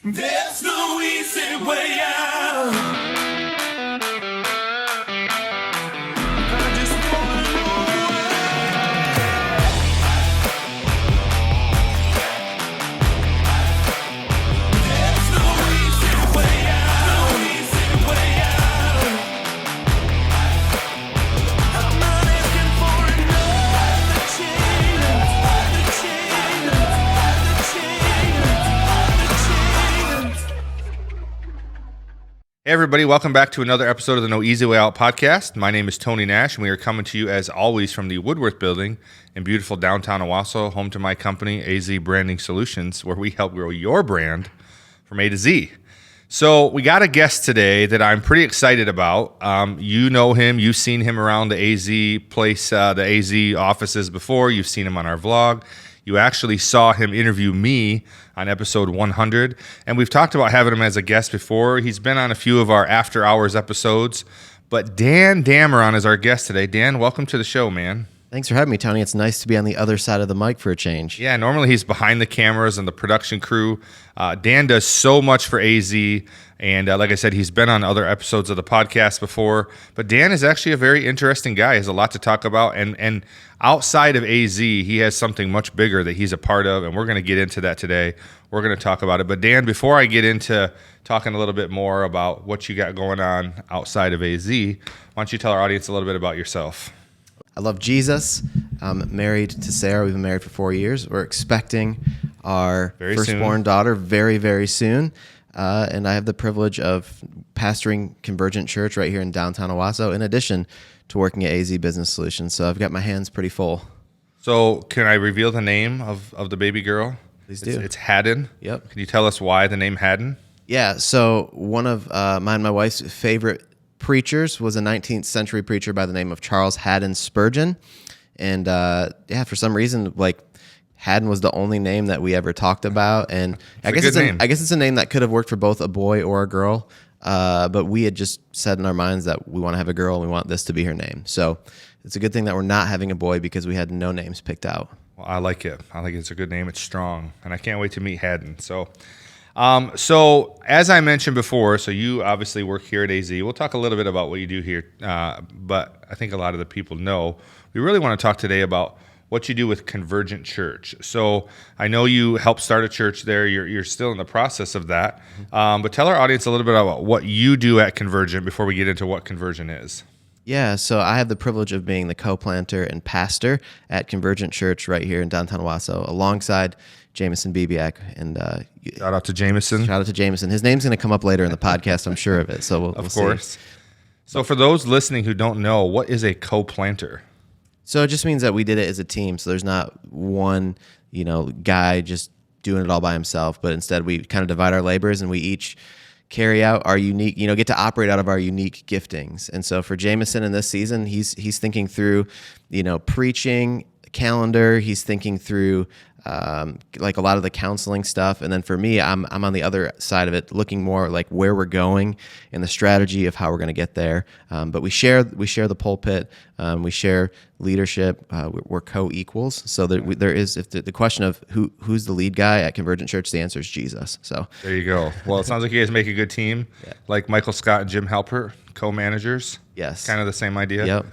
There's no easy way out. I just wanna know there's no easy way out. No easy way out. I'm not asking for another chance. Hey everybody, welcome back to another episode of the No Easy Way Out podcast. My name is Tony Nash, and we are coming to you as always from the Woodworth building in beautiful downtown Owasso, home to my company, AZ Branding Solutions, where we help grow your brand from A to Z. So we got a guest today that I'm pretty excited about. You know him, you've seen him around the AZ place, the AZ offices before. You've seen him on our vlog. You actually saw him interview me on episode 100, and we've talked about having him as a guest before. He's been on a few of our after hours episodes, but Dan Dameron is our guest today. Dan, welcome to the show, man. Thanks for having me, Tony. It's nice to be on the other side of the mic for a change. Yeah, normally he's behind the cameras and the production crew. Dan does so much for AZ, and like I said, he's been on other episodes of the podcast before. But Dan is actually a very interesting guy. He has a lot to talk about, and outside of AZ, he has something much bigger that he's a part of, and we're going to get into that today. We're going to talk about it. But Dan, before I get into talking a little bit more about what you got going on outside of AZ, why don't you tell our audience a little bit about yourself? I love Jesus. I'm married to Sarah. We've been married for 4 years. We're expecting our firstborn daughter very, very soon. And I have the privilege of pastoring Convergent Church right here in downtown Owasso, in addition to working at AZ Business Solutions. So I've got my hands pretty full. So can I reveal the name of the baby girl? Please do. It's Haddon. Yep. Can you tell us why the name Haddon? Yeah, so one of mine and my wife's favorite preachers was a 19th century preacher by the name of Charles Haddon Spurgeon. And for some reason, like, Haddon was the only name that we ever talked about. And I guess it's a name that could have worked for both a boy or a girl. But we had just said in our minds that we want to have a girl and we want this to be her name. So it's a good thing that we're not having a boy because we had no names picked out. Well, I like it. I think it's a good name. It's strong. And I can't wait to meet Haddon. So as I mentioned before, so you obviously work here at AZ. We'll talk a little bit about what you do here, but I think a lot of the people know. We really want to talk today about what you do with Convergent Church. So I know you helped start a church there. You're still in the process of that. But tell our audience a little bit about what you do at Convergent before we get into what Convergent is. Yeah, so I have the privilege of being the co-planter and pastor at Convergent Church right here in downtown Owasso, alongside Jameson Bibiak. And Shout out to Jameson. Shout out to Jameson. His name's going to come up later in the podcast, I'm sure of it. So we'll of see. course. So for those listening who don't know, what is a co-planter? So it just means that we did it as a team. So there's not one, guy just doing it all by himself, but instead we kind of divide our labors and we each carry out our unique, get to operate out of our unique giftings. And so for Jameson in this season, he's thinking through, preaching calendar. He's thinking through like a lot of the counseling stuff. And then for me, I'm on the other side of it, looking more like where we're going and the strategy of how we're going to get there. But we share the pulpit. We share leadership. We're co-equals. So there is, if the question of who's the lead guy at Convergent Church, the answer is Jesus. So there you go. Well, it sounds like you guys make a good team, like Michael Scott and Jim Halpert, co-managers. Yes. Kind of the same idea. Yep.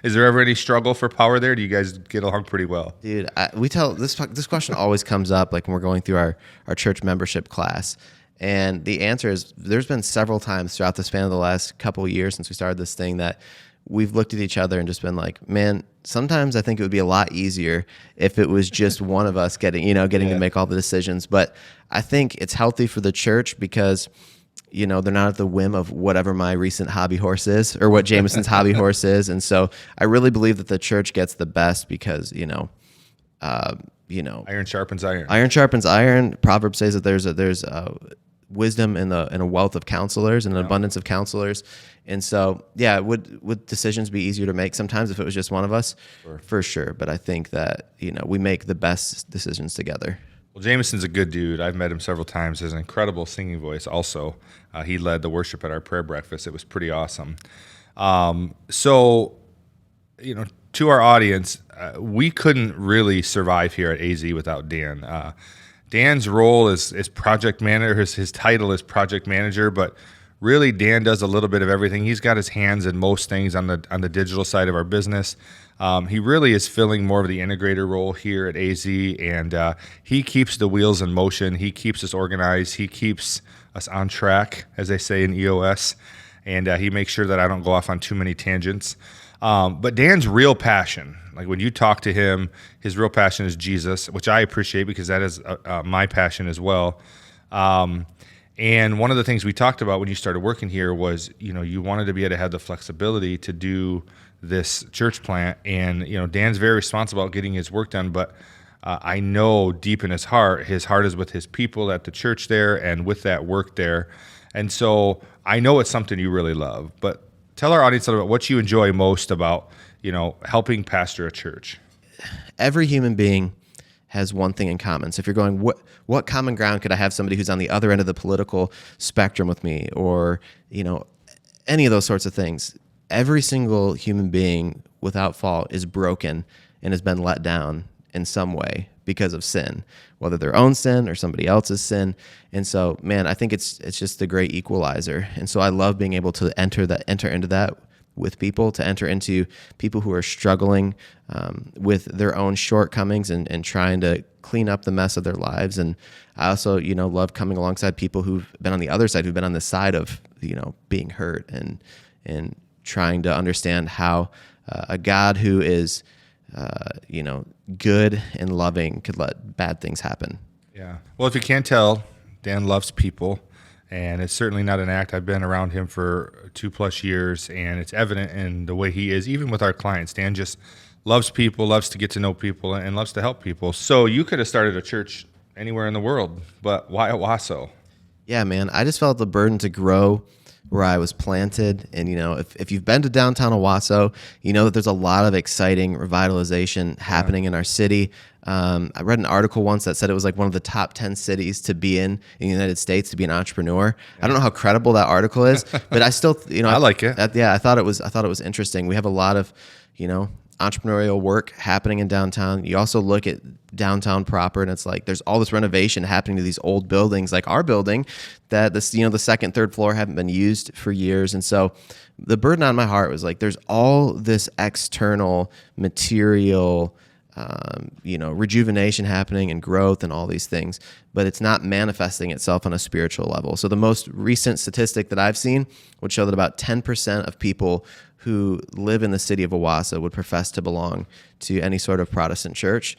Is there ever any struggle for power there? Do you guys get along pretty well? Dude, we tell this question always comes up like when we're going through our church membership class. And the answer is there's been several times throughout the span of the last couple of years since we started this thing that we've looked at each other and just been like, man, sometimes I think it would be a lot easier if it was just one of us getting to make all the decisions. But I think it's healthy for the church because they're not at the whim of whatever my recent hobby horse is or what Jameson's hobby horse is. And so I really believe that the church gets the best because, iron sharpens iron. Iron sharpens iron. Proverbs says that there's wisdom in a wealth of counselors and an abundance of counselors. And so, would decisions be easier to make sometimes if it was just one of us? Sure. For sure. But I think that, we make the best decisions together. Well, Jameson's a good dude. I've met him several times. He has an incredible singing voice also. He led the worship at our prayer breakfast. It was pretty awesome. To our audience, we couldn't really survive here at AZ without Dan. Dan's role is project manager. His title is project manager, but really Dan does a little bit of everything. He's got his hands in most things on the digital side of our business. He really is filling more of the integrator role here at AZ, and he keeps the wheels in motion. He keeps us organized. He keeps us on track, as they say in EOS, and he makes sure that I don't go off on too many tangents. But Dan's real passion, like when you talk to him, his real passion is Jesus, which I appreciate because that is my passion as well. And one of the things we talked about when you started working here was, you wanted to be able to have the flexibility to do this church plant. And, Dan's very responsible about getting his work done, but I know deep in his heart is with his people at the church there and with that work there. And so I know it's something you really love, but tell our audience a little bit what you enjoy most about, helping pastor a church. Every human being has one thing in common. So if you're going, what common ground could I have somebody who's on the other end of the political spectrum with me, or, any of those sorts of things? Every single human being without fault is broken and has been let down in some way because of sin, whether their own sin or somebody else's sin. And so, man, I think it's just the great equalizer. And so I love being able to enter into that with people, to enter into people who are struggling with their own shortcomings and trying to clean up the mess of their lives. And I also, love coming alongside people who've been on the other side, who've been on the side of, being hurt and trying to understand how a God who is, good and loving could let bad things happen. Yeah. Well, if you can't tell, Dan loves people, and it's certainly not an act. I've been around him for 2+ years, and it's evident in the way he is, even with our clients. Dan just loves people, loves to get to know people, and loves to help people. So you could have started a church anywhere in the world, but why Owasso? Yeah, man. I just felt the burden to grow where I was planted. And, if you've been to downtown Owasso, you know that there's a lot of exciting revitalization happening in our city. I read an article once that said it was like one of the top 10 cities to be in the United States to be an entrepreneur. I don't know how credible that article is, but I still, I like it. I thought it was interesting. We have a lot of, entrepreneurial work happening in downtown. You also look at downtown proper, and it's like there's all this renovation happening to these old buildings, like our building, that the second, third floor haven't been used for years. And so the burden on my heart was like, there's all this external material, rejuvenation happening and growth and all these things, but it's not manifesting itself on a spiritual level. So the most recent statistic that I've seen would show that about 10% of people who live in the city of Owasso would profess to belong to any sort of Protestant church.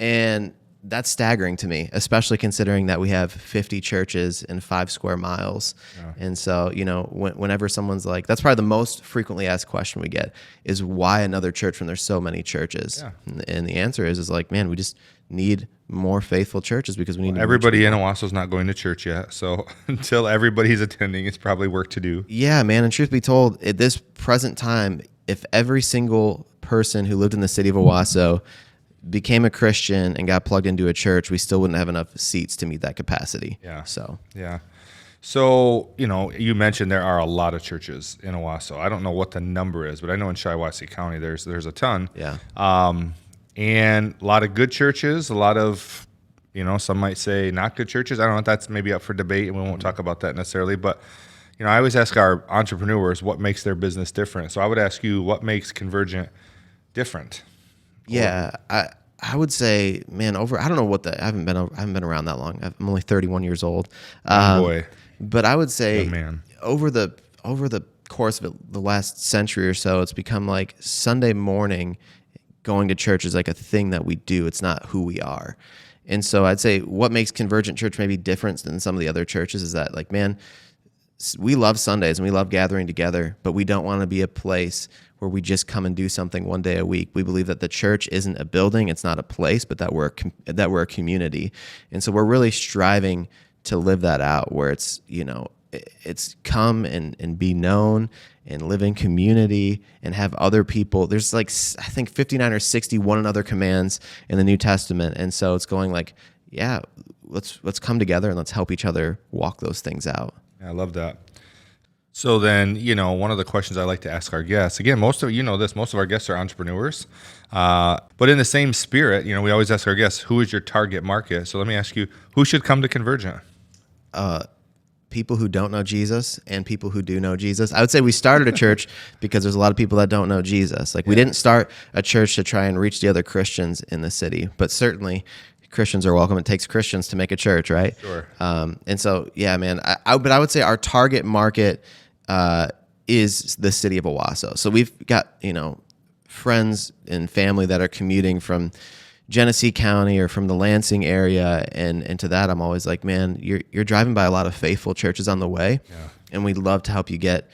And that's staggering to me, especially considering that we have 50 churches in 5 square miles. Yeah. And so, whenever someone's like, that's probably the most frequently asked question we get is why another church when there's so many churches? Yeah. And the answer is like, man, we just need more faithful churches because we need everybody in Owasso's not going to church yet. So until everybody's attending, it's probably work to do. Yeah, man. And truth be told, at this present time, if every single person who lived in the city of Owasso became a Christian and got plugged into a church, we still wouldn't have enough seats to meet that capacity. Yeah. So you mentioned there are a lot of churches in Owasso. I don't know what the number is, but I know in Shiawassee County there's a ton. Yeah. And a lot of good churches, a lot of, some might say not good churches. I don't know if that's maybe up for debate, and we won't talk about that necessarily. But, I always ask our entrepreneurs what makes their business different. So I would ask you, what makes Convergent different? Yeah, I would say, man, I don't know I haven't been around that long. I'm only 31 years old. Boy. But I would say, man. over the course of the last century or so, it's become like Sunday morning going to church is like a thing that we do. It's not who we are. And so I'd say what makes Convergent Church maybe different than some of the other churches is that, like, man, we love Sundays and we love gathering together, but we don't want to be a place where we just come and do something one day a week. We believe that the church isn't a building, it's not a place, but that we're a community. And so we're really striving to live that out, where it's, it's come and be known and live in community and have other people. There's like, I think 59 or 60 one another commands in the New Testament. And so it's going like, yeah, let's come together and let's help each other walk those things out. Yeah, I love that. So then, one of the questions I like to ask our guests, again, most of our guests are entrepreneurs, but in the same spirit, we always ask our guests, who is your target market? So let me ask you, who should come to Convergent? People who don't know Jesus and people who do know Jesus. I would say we started a church because there's a lot of people that don't know Jesus. Like we didn't start a church to try and reach the other Christians in the city, but certainly Christians are welcome. It takes Christians to make a church, right? Sure. And so, yeah, man, but I would say our target market is the city of Owasso. So we've got, friends and family that are commuting from Genesee County or from the Lansing area, and to that I'm always like, man, you're driving by a lot of faithful churches on the way, and we'd love to help you get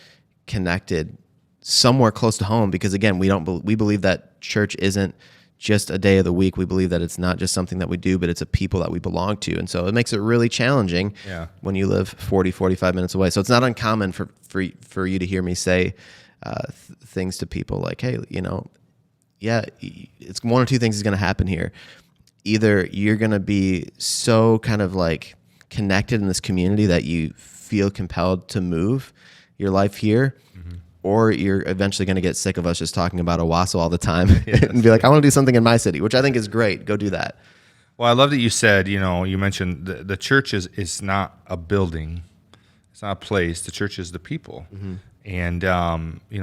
connected somewhere close to home, because again, we believe that church isn't just a day of the week. We believe that it's not just something that we do, but it's a people that we belong to, and so it makes it really challenging when you live 45 minutes away. So it's not uncommon for you to hear me say things to people like, hey, it's one or two things is going to happen here. Either you're going to be so kind of like connected in this community that you feel compelled to move your life here, or you're eventually going to get sick of us just talking about Owasso all the time and be like, I want to do something in my city, which I think is great. Go do that. Well, I love that you said, you mentioned the church is not a building. It's not a place. The church is the people. And,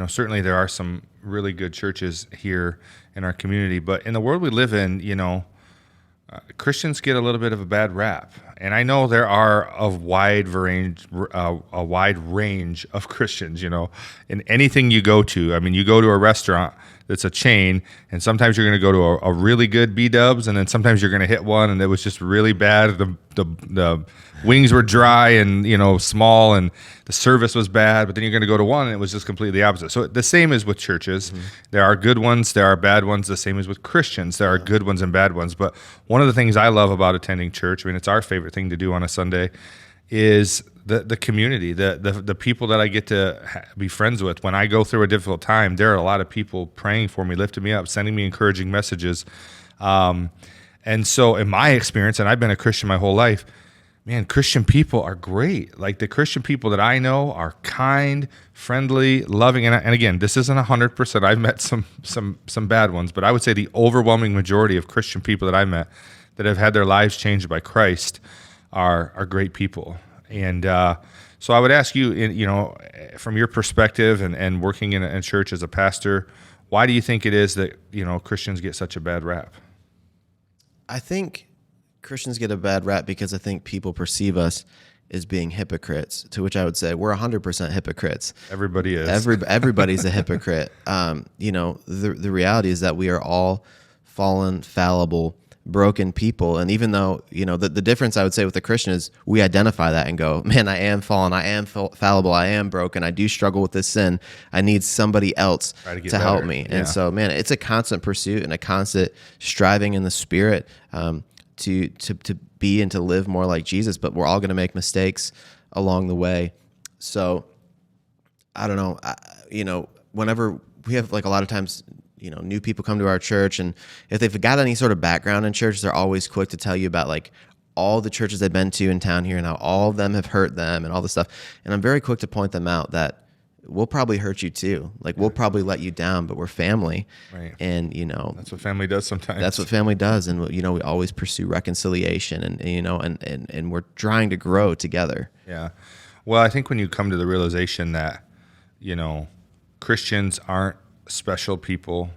certainly there are some really good churches here in our community, but in the world we live in, Christians get a little bit of a bad rap. And I know there are a wide range of Christians, in anything you go to. I mean, you go to a restaurant that's a chain, and sometimes you're going to go to a really good B-dubs, and then sometimes you're going to hit one, and it was just really bad. The wings were dry and, small, and the service was bad, but then you're going to go to one, and it was just completely opposite. So the same is with churches. There are good ones, there are bad ones. The same is with Christians. There are good ones and bad ones. But one of the things I love about attending church, it's our favorite thing to do on a Sunday, is the community, the people that I get to be friends with. When I go through a difficult time, there are a lot of people praying for me, lifting me up, sending me encouraging messages. And so in my experience, and I've been a Christian my whole life, man, Christian people are great. Like the Christian people that I know are kind, friendly, loving. And again, this isn't 100%. I've met some bad ones, but I would say the overwhelming majority of Christian people that I've met that have had their lives changed by Christ are great people. And so I would ask you, from your perspective and working in a church as a pastor, why do you think it is that, Christians get such a bad rap? I think Christians get a bad rap because I think people perceive us as being hypocrites, to which I would say we're 100% hypocrites. Everybody is. Everybody's a hypocrite. The reality is that we are all fallen, fallible, broken people. And even though, the difference I would say with the Christian is we identify that and go, man, I am fallen, I am fallible, I am broken, I do struggle with this sin. I need somebody else to help me. And so, man, it's a constant pursuit and a constant striving in the Spirit to be and to live more like Jesus, but we're all going to make mistakes along the way. So I don't know, whenever we have like a lot of times, new people come to our church, and if they've got any sort of background in church, they're always quick to tell you about like all the churches they've been to in town here and how all of them have hurt them and all this stuff. And I'm very quick to point them out that we'll probably hurt you too. Like we'll probably let you down, but we're family. Right. And, that's what family does sometimes. That's what family does. And, we always pursue reconciliation and we're trying to grow together. Yeah. Well, I think when you come to the realization that, Christians aren't special people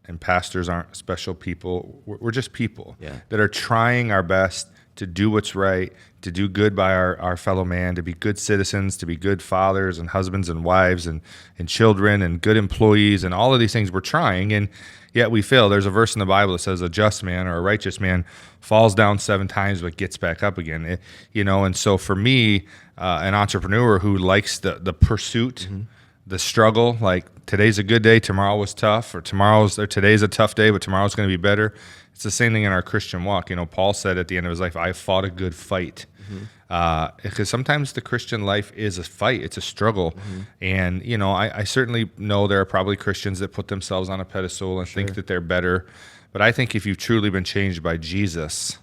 and pastors aren't special people, we're just people that are trying our best to do what's right, to do good by our fellow man, to be good citizens, to be good fathers and husbands and wives and children and good employees, and all of these things we're trying, and yet we fail. There's a verse in the Bible that says a just man or a righteous man falls down 7 times but gets back up again. And so for me, an entrepreneur who likes the pursuit, the struggle, like today's a good day, tomorrow was tough, or today's a tough day, but tomorrow's going to be better. It's the same thing in our Christian walk. Paul said at the end of his life, I fought a good fight. Because sometimes the Christian life is a fight. It's a struggle. And, I certainly know there are probably Christians that put themselves on a pedestal and think that they're better. But I think if you've truly been changed by Jesus,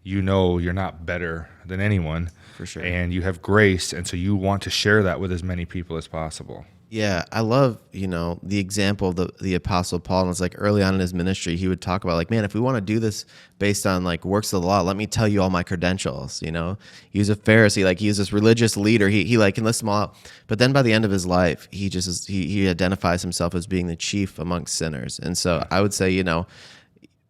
you're not better than anyone. For sure. And you have grace, and so you want to share that with as many people as possible. Yeah, I love, the example of the Apostle Paul. And it's like early on in his ministry, he would talk about like, man, if we want to do this based on like works of the law, let me tell you all my credentials. He was a Pharisee, like he was this religious leader. He like can list them all out. But then by the end of his life, he identifies himself as being the chief amongst sinners. And so I would say,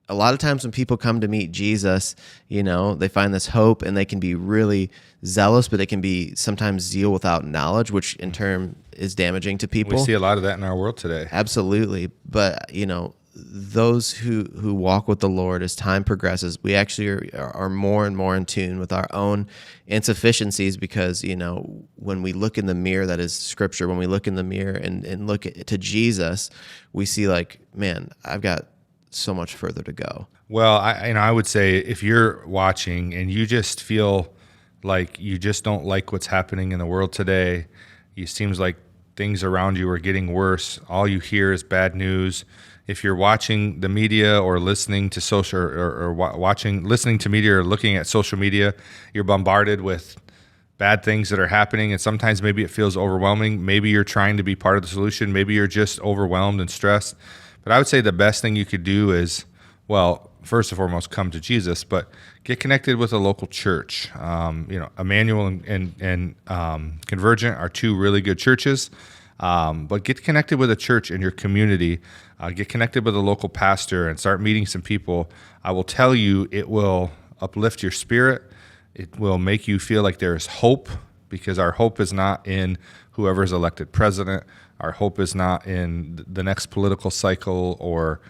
a lot of times when people come to meet Jesus, they find this hope and they can be really zealous, but they can be sometimes zeal without knowledge, which in turn is damaging to people. We see a lot of that in our world today. Absolutely. But, those who walk with the Lord as time progresses, we actually are more and more in tune with our own insufficiencies because, when we look in the mirror, that is Scripture, when we look in the mirror and look to Jesus, we see like, man, I've got so much further to go. Well, I would say if you're watching and you just feel like you just don't like what's happening in the world today, it seems like things around you are getting worse. All you hear is bad news. If you're watching the media or listening to listening to media or looking at social media, you're bombarded with bad things that are happening, and sometimes maybe it feels overwhelming. Maybe you're trying to be part of the solution. Maybe you're just overwhelmed and stressed. But I would say the best thing you could do is, well, first and foremost, come to Jesus, but get connected with a local church. Emmanuel and Convergent are two really good churches, but get connected with a church in your community. Get connected with a local pastor and start meeting some people. I will tell you, it will uplift your spirit. It will make you feel like there is hope, because our hope is not in whoever's elected president. Our hope is not in the next political cycle or,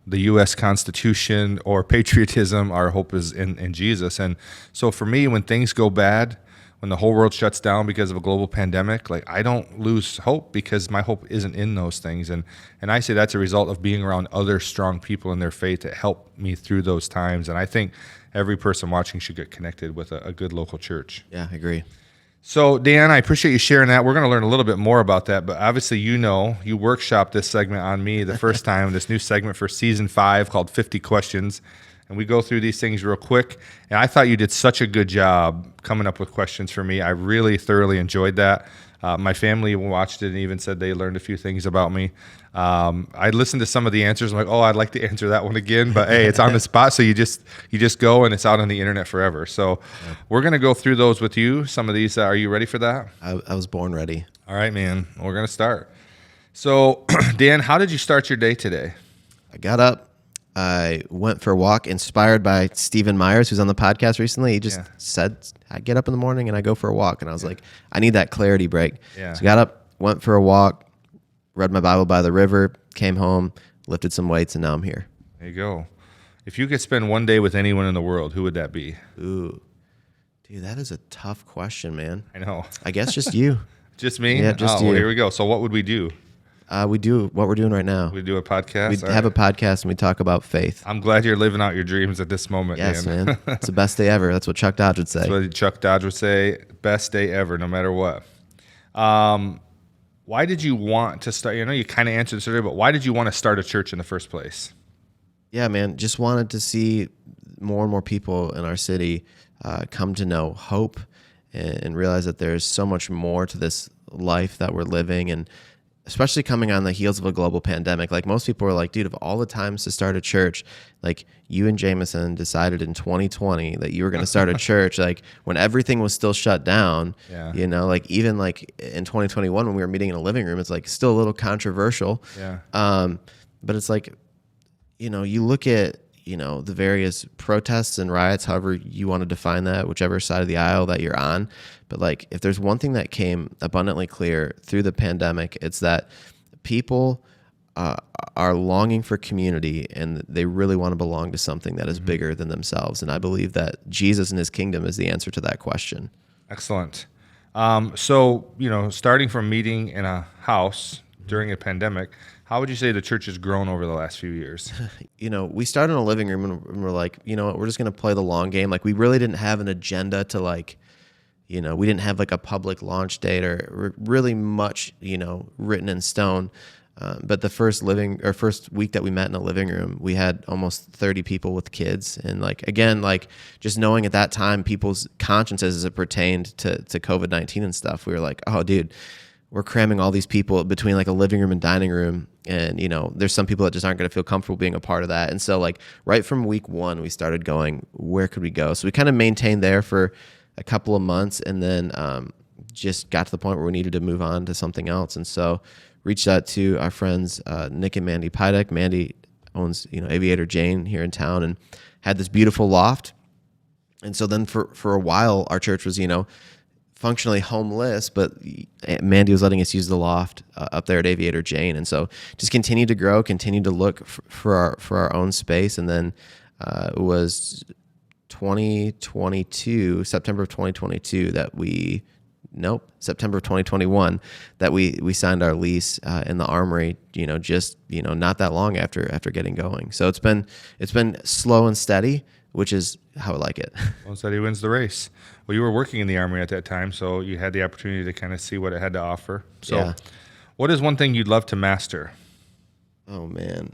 the U.S. Constitution or patriotism. Our hope is in Jesus. And so for me, when things go bad, when the whole world shuts down because of a global pandemic, like I don't lose hope because my hope isn't in those things. And I say that's a result of being around other strong people in their faith that help me through those times. And I think every person watching should get connected with a good local church. Yeah, I agree. So, Dan, I appreciate you sharing that. We're going to learn a little bit more about that, but obviously, you workshopped this segment on me the first time, this new segment for season 5 called 50 Questions, and we go through these things real quick, and I thought you did such a good job coming up with questions for me. I really thoroughly enjoyed that. My family watched it and even said they learned a few things about me. I listened to some of the answers. I'm like, oh, I'd like to answer that one again, but hey, it's on the spot, so you just go and it's out on the internet forever. So we're gonna go through those with you. Some of these, are you ready for that? I was born ready. All right, man. We're gonna start. So, Dan, how did you start your day today? I got up. I went for a walk, inspired by Stephen Myers, who's on the podcast recently. He just said, I get up in the morning and I go for a walk. And I was like, I need that clarity break. Yeah. So I got up, went for a walk, read my Bible by the river, came home, lifted some weights, and now I'm here. There you go. If you could spend one day with anyone in the world, who would that be? Ooh. Dude, that is a tough question, man. I know. I guess just you. Just me? Yeah, just you. Well, here we go. So what would we do? We do what we're doing right now. We do a podcast? We have a podcast and we talk about faith. I'm glad you're living out your dreams at this moment, Yes, Dan. man. It's the best day ever. That's what Chuck Dodge would say. That's what Chuck Dodge would say. Best day ever, no matter what. Why did you want to start? You kind of answered this earlier, but why did you want to start a church in the first place? Yeah, man. Just wanted to see more and more people in our city come to know hope and realize that there's so much more to this life that we're living, and especially coming on the heels of a global pandemic. Like, most people are like, dude, of all the times to start a church, like, you and Jameson decided in 2020 that you were going to start a church, like when everything was still shut down. Yeah. Like even like in 2021 when we were meeting in a living room, it's like still a little controversial. Yeah. But it's like, you look at, the various protests and riots, however you want to define that, whichever side of the aisle that you're on. But like, if there's one thing that came abundantly clear through the pandemic, it's that people are longing for community, and they really want to belong to something that is bigger than themselves. And I believe that Jesus and his kingdom is the answer to that question. Excellent. So, starting from meeting in a house during a pandemic, how would you say the church has grown over the last few years? We started in a living room and we're like, we're just going to play the long game. Like, we really didn't have an agenda to like, we didn't have like a public launch date or really much, written in stone. But the first week that we met in a living room, we had almost 30 people with kids. And like, again, like just knowing at that time, people's consciences as it pertained to COVID-19 and stuff, we were like, oh dude, we're cramming all these people between like a living room and dining room. And, you know, there's some people that just aren't going to feel comfortable being a part of that. And so like right from week one, we started going, where could we go? So we kind of maintained there for a couple of months, and then just got to the point where we needed to move on to something else. And so reached out to our friends, Nick and Mandy Pydek. Mandy owns, you know, Aviator Jane here in town, and had this beautiful loft. And so then for a while, our church was, you know, functionally homeless, but Mandy was letting us use the loft up there at Aviator Jane. And so just continued to grow, continued to look for our own space. And then it was 2022, September of 2022 September of 2021 that we signed our lease in the Armory, you know, just, you know, not that long after getting going. So it's been slow and steady, which is how I like it. Well, steady wins the race. Well, you were working in the Armory at that time, so you had the opportunity to kind of see what it had to offer. So Yeah. What is one thing you'd love to master? Oh man,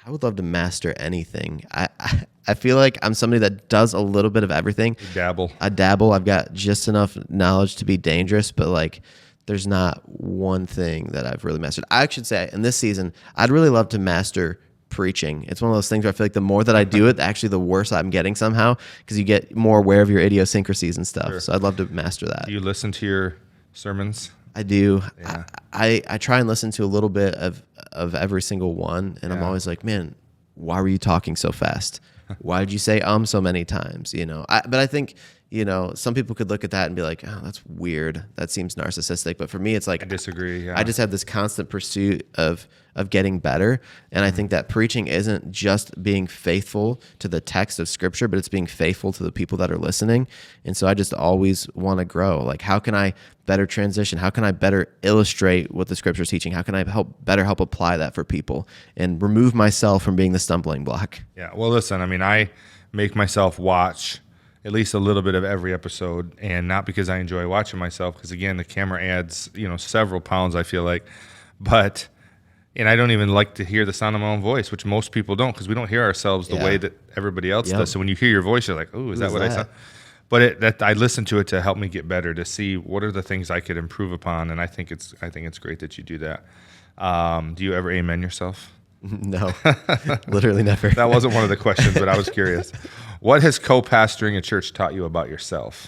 I would love to master anything. I feel like I'm somebody that does a little bit of everything. You dabble. I dabble. I've got just enough knowledge to be dangerous, but like there's not one thing that I've really mastered. I should say in this season, I'd really love to master preaching. It's one of those things where I feel like the more that I do it, actually the worse I'm getting somehow, because you get more aware of your idiosyncrasies and stuff. Sure. So I'd love to master that. Do you listen to your sermons? I do. Yeah. I try and listen to a little bit of every single one, and I'm always like, man, why were you talking so fast? Why did you say so many times? You know, but I think, you know, some people could look at that and be like, oh, that's weird. That seems narcissistic. But for me, it's like, I disagree. Yeah. I just have this constant pursuit of getting better. And I think that preaching isn't just being faithful to the text of scripture, but it's being faithful to the people that are listening. And so I just always want to grow. Like, how can I better transition? How can I better illustrate what the scripture is teaching? How can I better help apply that for people and remove myself from being the stumbling block? Yeah. Well, listen, I mean, I make myself watch at least a little bit of every episode, and not because I enjoy watching myself, because again, the camera adds, you know, several pounds, I feel like, and I don't even like to hear the sound of my own voice, which most people don't, because we don't hear ourselves the way that everybody else does. So when you hear your voice, you're like, oh, is that what I sound? But I listen to it to help me get better, to see what are the things I could improve upon, and I think it's great that you do that. Do you ever amen yourself? No, literally never. That wasn't one of the questions, but I was curious. What has co-pastoring a church taught you about yourself?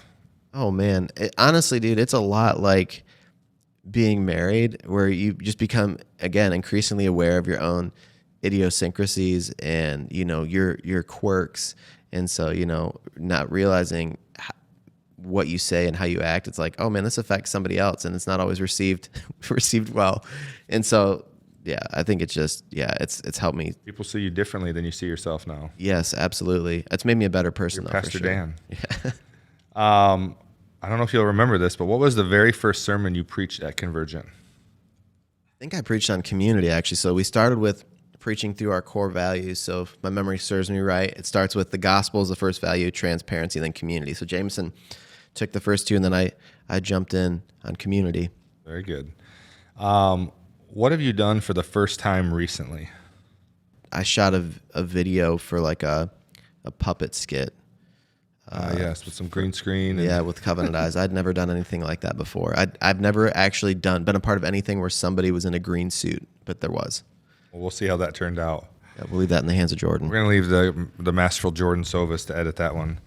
Oh man, honestly, dude, it's a lot like being married, where you just become, again, increasingly aware of your own idiosyncrasies and, you know, your quirks. And so, you know, not realizing what you say and how you act, it's like, oh man, this affects somebody else, and it's not always received well. And so, yeah, I think it's just, it's helped me. People see you differently than you see yourself now. Yes, absolutely. It's made me a better person, though, Pastor for sure. Dan. Yeah. I don't know if you'll remember this, but what was the very first sermon you preached at Convergent? I think I preached on community, actually. So we started with preaching through our core values. So if my memory serves me right, it starts with the gospel as the first value, transparency, and then community. So Jameson took the first two, and then I jumped in on community. Very good. What have you done for the first time recently? I shot a video for like a puppet skit. Yes, with some green screen. And With Covenant Eyes. I'd never done anything like that before. I've never actually been a part of anything where somebody was in a green suit, but there was. Well, we'll see how that turned out. Yeah, we'll leave that in the hands of Jordan. We're going to leave the masterful Jordan Sovis to edit that one.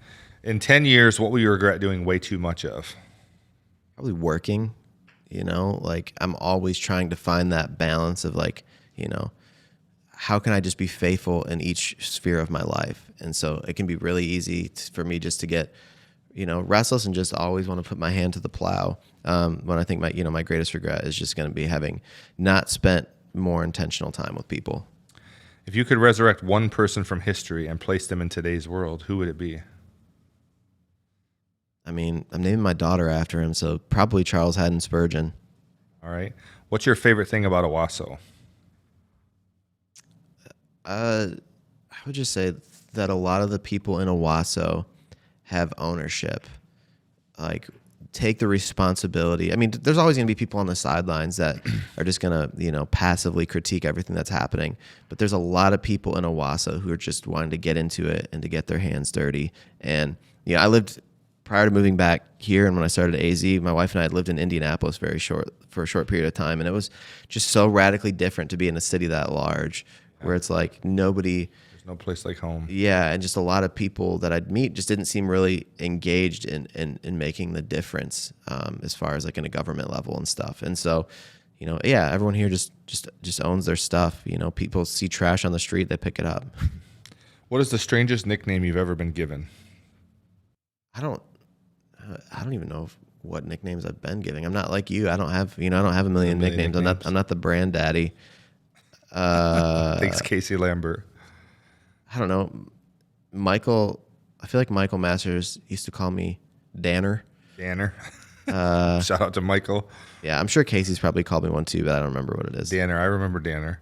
In 10 years, what will you regret doing way too much of? Probably working, you know, like I'm always trying to find that balance of like, you know, how can I just be faithful in each sphere of my life? And so it can be really easy for me just to get, you know, restless and just always want to put my hand to the plow. When I think my greatest regret is just going to be having not spent more intentional time with people. If you could resurrect one person from history and place them in today's world, who would it be? I mean, I'm naming my daughter after him, so probably Charles Haddon Spurgeon. All right. What's your favorite thing about Owasso? I would just say that a lot of the people in Owasso have ownership. Like take the responsibility. I mean, there's always going to be people on the sidelines that are just going to, passively critique everything that's happening. But there's a lot of people in Owasso who are just wanting to get into it and to get their hands dirty. And, I lived prior to moving back here, and when I started AZ, my wife and I had lived in Indianapolis for a short period of time. And it was just so radically different to be in a city that large where it's like nobody... No place like home. Yeah, and just a lot of people that I'd meet just didn't seem really engaged in making the difference as far as like in a government level and stuff. And so, everyone here just owns their stuff. People see trash on the street, they pick it up. What is the strangest nickname you've ever been given? I don't even know what nicknames I've been giving. I'm not like you. I don't have a million nicknames. I'm not the brand daddy. Thanks, Casey Lambert. I don't know. Michael, I feel like Michael Masters used to call me Danner. Danner. Shout out to Michael. Yeah, I'm sure Casey's probably called me one too, but I don't remember what it is. Danner. I remember Danner.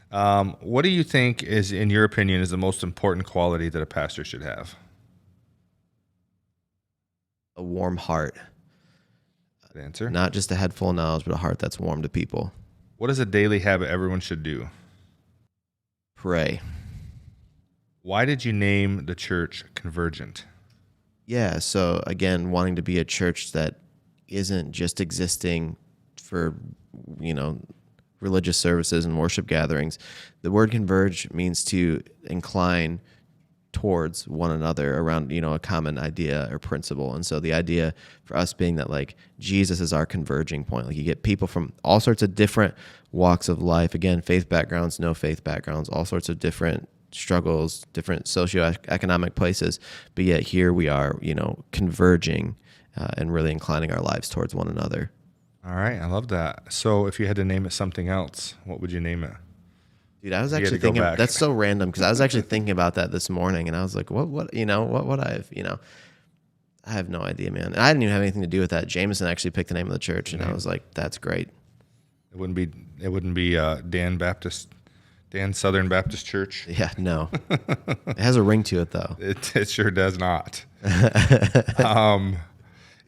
What do you think is, in your opinion, is the most important quality that a pastor should have? A warm heart. Good answer. Not just a head full of knowledge, but a heart that's warm to people. What is a daily habit everyone should do? Pray. Why did you name the church Convergent? Yeah, so again, wanting to be a church that isn't just existing for, religious services and worship gatherings. The word converge means to incline towards one another around, a common idea or principle. And so the idea for us being that like Jesus is our converging point. Like you get people from all sorts of different walks of life. Again, faith backgrounds, no faith backgrounds, all sorts of different struggles, different socioeconomic places, but yet here we are, converging and really inclining our lives towards one another. All right, I love that. So if you had to name it something else, what would you name it? Dude, I was actually thinking, that's so random because I was actually thinking about that this morning and I was like, what would I have, I have no idea, man. And I didn't even have anything to do with that. Jameson actually picked the name of the church and I was like, that's great. It wouldn't be Dan Southern Baptist Church. Yeah, no. It has a ring to it, though. It sure does not.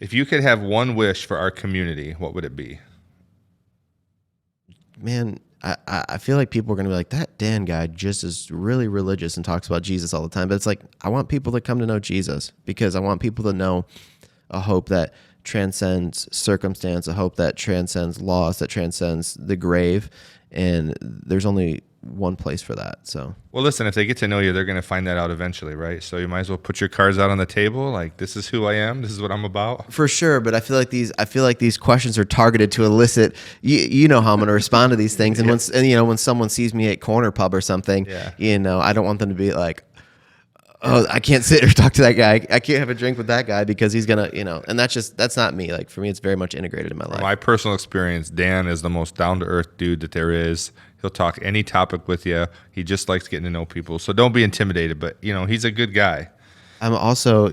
If you could have one wish for our community, what would it be? Man, I feel like people are going to be like, that Dan guy just is really religious and talks about Jesus all the time. But it's like, I want people to come to know Jesus because I want people to know a hope that transcends circumstance, a hope that transcends loss, that transcends the grave. And there's only one place for that. So, well, listen, if they get to know you, they're going to find that out eventually, right? So you might as well put your cards out on the table. Like, this is who I am. This is what I'm about. For sure. But I feel like these questions are targeted to elicit. You know how I'm going to respond to these things. And when someone sees me at Corner Pub or something, I don't want them to be like, oh, I can't sit or talk to that guy. I can't have a drink with that guy because he's gonna, and that's not me. Like for me, it's very much integrated in my life. From my personal experience, Dan is the most down to earth dude that there is. He'll talk any topic with you. He just likes getting to know people. So don't be intimidated, but he's a good guy. I'm also,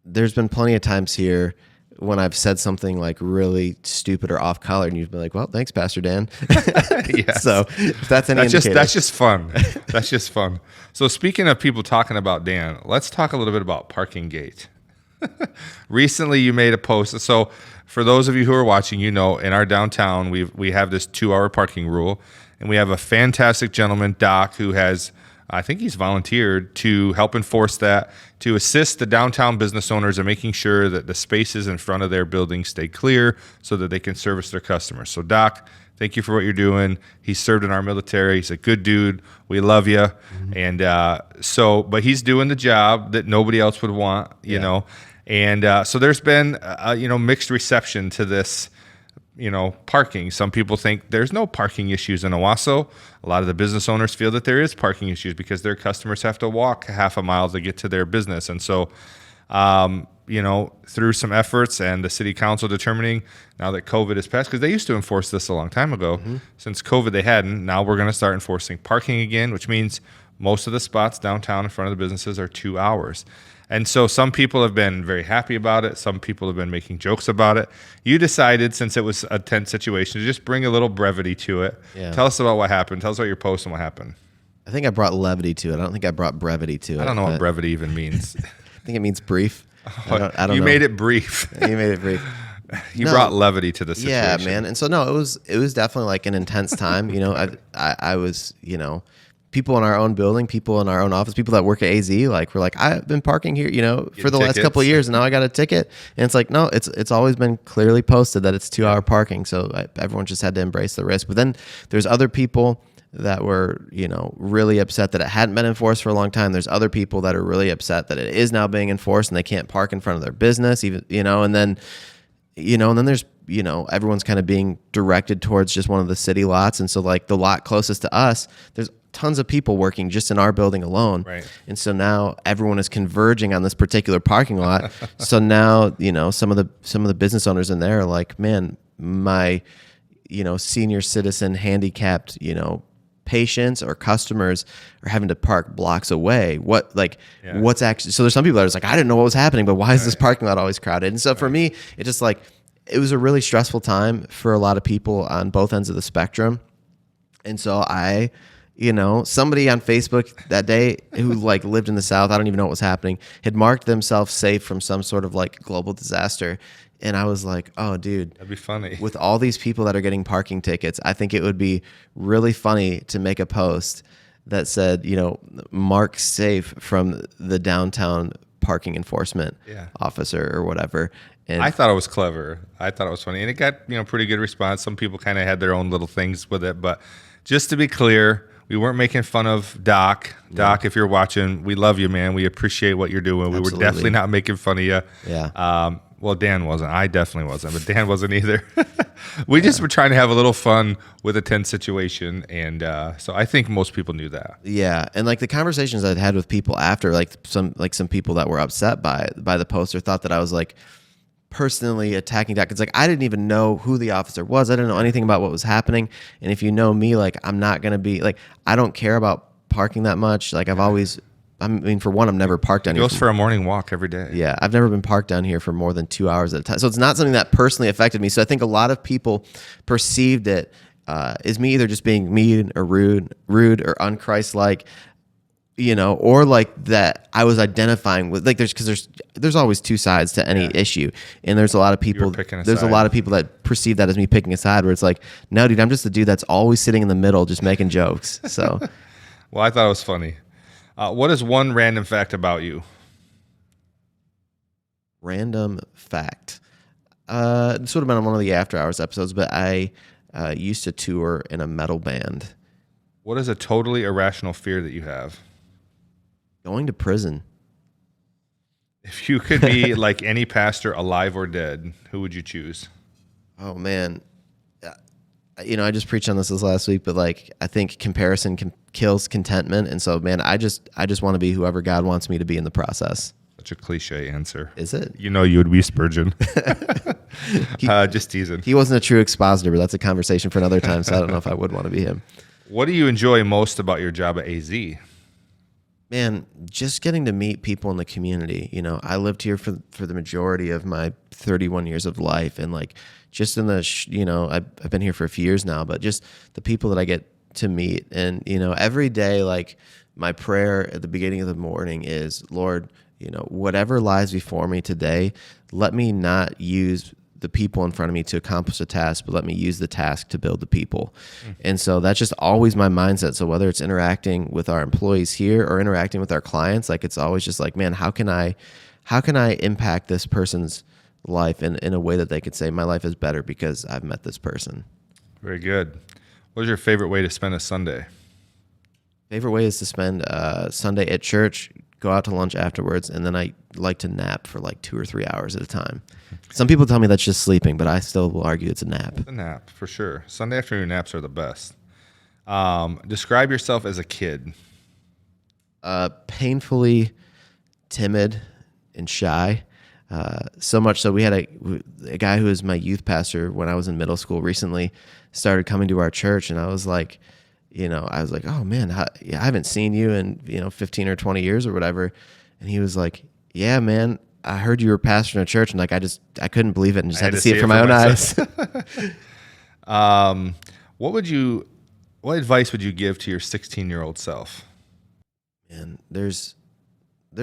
there's been plenty of times here when I've said something like really stupid or off color, and you've been like, "Well, thanks, Pastor Dan." Yes. So if that's any indicator. That's just fun. That's just fun. So speaking of people talking about Dan, let's talk a little bit about Parking Gate. Recently, you made a post. So for those of you who are watching, in our downtown, we have this 2-hour parking rule, and we have a fantastic gentleman, Doc, who has, I think he's volunteered to help enforce that, to assist the downtown business owners in making sure that the spaces in front of their buildings stay clear so that they can service their customers. So Doc, thank you for what you're doing. He served in our military. He's a good dude. We love you. Mm-hmm. And but he's doing the job that nobody else would want, you know. And so there's been, mixed reception to this, parking. Some people think there's no parking issues in Owasso. A lot of the business owners feel that there is parking issues because their customers have to walk half a mile to get to their business. And so, through some efforts and the city council determining now that COVID has passed, because they used to enforce this a long time ago. Mm-hmm. Since COVID, they hadn't. Now we're going to start enforcing parking again, which means most of the spots downtown in front of the businesses are 2 hours. And so some people have been very happy about it. Some people have been making jokes about it. You decided, since it was a tense situation, to just bring a little brevity to it. Yeah. Tell us about what happened. Tell us about your post and what happened. I think I brought levity to it. I don't think I brought brevity to it. I don't know what brevity even means. I think it means brief. I don't You know. made it brief. You made it brief. You No. brought levity to the situation. Yeah, man. And so no, it was definitely like an intense time. I was, people in our own building, people in our own office, people that work at AZ, like we're like, I've been parking here, for the last couple of years, and now I got a ticket. And it's like, no, it's always been clearly posted that it's 2-hour parking. So everyone just had to embrace the risk. But then there's other people that were, really upset that it hadn't been enforced for a long time. There's other people that are really upset that it is now being enforced and they can't park in front of their business, even, and then there's, everyone's kind of being directed towards just one of the city lots. And so like the lot closest to us, there's tons of people working just in our building alone. Right. And so now everyone is converging on this particular parking lot. So now, some of the business owners in there are like, man, my, senior citizen handicapped, patients or customers are having to park blocks away. What's actually, so there's some people that are just like, I didn't know what was happening, but why is this parking lot always crowded? And so for me, it just like, it was a really stressful time for a lot of people on both ends of the spectrum. And so somebody on Facebook that day who like lived in the South, I don't even know what was happening, had marked themselves safe from some sort of like global disaster. And I was like, oh, dude, That'd be funny. with all these people that are getting parking tickets, I think it would be really funny to make a post that said, mark safe from the downtown parking enforcement officer or whatever. And I thought it was clever. I thought it was funny. And it got, pretty good response. Some people kind of had their own little things with it. But just to be clear, we weren't making fun of Doc. Doc, if you're watching, we love you, man. We appreciate what you're doing. We were Absolutely. definitely not making fun of you. Yeah. Well, Dan wasn't. I definitely wasn't, but Dan wasn't either. We just were trying to have a little fun with a tense situation. And so I think most people knew that. Yeah, and like the conversations I'd had with people after, like some people that were upset by the poster thought that I was like personally attacking Doc. It's like I didn't even know who the officer was. I didn't know anything about what was happening. And if you know me, like I'm not gonna be like, I don't care about parking that much. Like for one, I'm never parked down here. Goes for a morning walk every day. Yeah, I've never been parked down here for more than 2 hours at a time. So it's not something that personally affected me. So I think a lot of people perceived it as me either just being mean or rude or unchristlike, or like that I was identifying with, like there's always two sides to any issue, and there's a lot of people. There's a lot of people that perceive that as me picking a side, where it's like, no, dude, I'm just the dude that's always sitting in the middle, just making jokes. So, Well, I thought it was funny. What is one random fact about you? random fact. This would have been on one of the After Hours episodes, but I used to tour in a metal band. What is a totally irrational fear that you have? Going to prison. If you could be like any pastor, alive or dead, who would you choose? Oh man, I just preached on this last week, but like I think comparison kills contentment, and so man, I just want to be whoever God wants me to be in the process. Such a cliche answer. Is it? You would be Spurgeon. Just teasing. He wasn't a true expositor, but that's a conversation for another time. So I don't know if I would want to be him. What do you enjoy most about your job at AZ? Man, just getting to meet people in the community. I lived here for the majority of my 31 years of life, and like just in the I've been here for a few years now, but just the people that I get to meet, and every day, like my prayer at the beginning of the morning is, Lord, whatever lies before me today, let me not use the people in front of me to accomplish a task, but let me use the task to build the people. And so that's just always my mindset. So whether it's interacting with our employees here or interacting with our clients, like it's always just like, man, how can I impact this person's life in a way that they could say my life is better because I've met this person. Very good. What is your favorite way to spend a Sunday? Favorite way is to spend Sunday at church, go out to lunch afterwards, and then I like to nap for like 2 or 3 hours at a time. Some people tell me that's just sleeping, but I still will argue it's a nap. A nap, for sure. Sunday afternoon naps are the best. Describe yourself as a kid. Painfully timid and shy. So much so we had a guy who was my youth pastor when I was in middle school recently started coming to our church, and I was like, oh man, I haven't seen you in 15 or 20 years or whatever. And he was like, yeah, man, I heard you were pastoring a church, and like I couldn't believe it, and just had to see it for my own eyes. What advice would you give to your 16-year-old self? Man, there's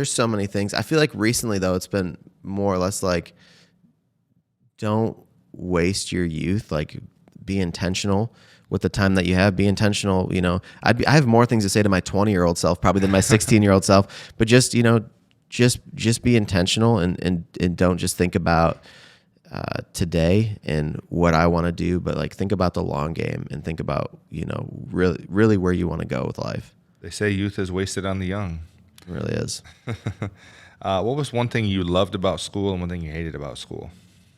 so many things. I feel like recently though it's been more or less like, don't waste your youth. Like, be intentional with the time that you have. Be intentional. You know, I have more things to say to my 20-year-old self probably than my 16-year-old self. But just, you know, just be intentional and don't just think about today and what I want to do, but like think about the long game and think about, you know, really where you want to go with life. They say youth is wasted on the young. It really is. What was one thing you loved about school and one thing you hated about school?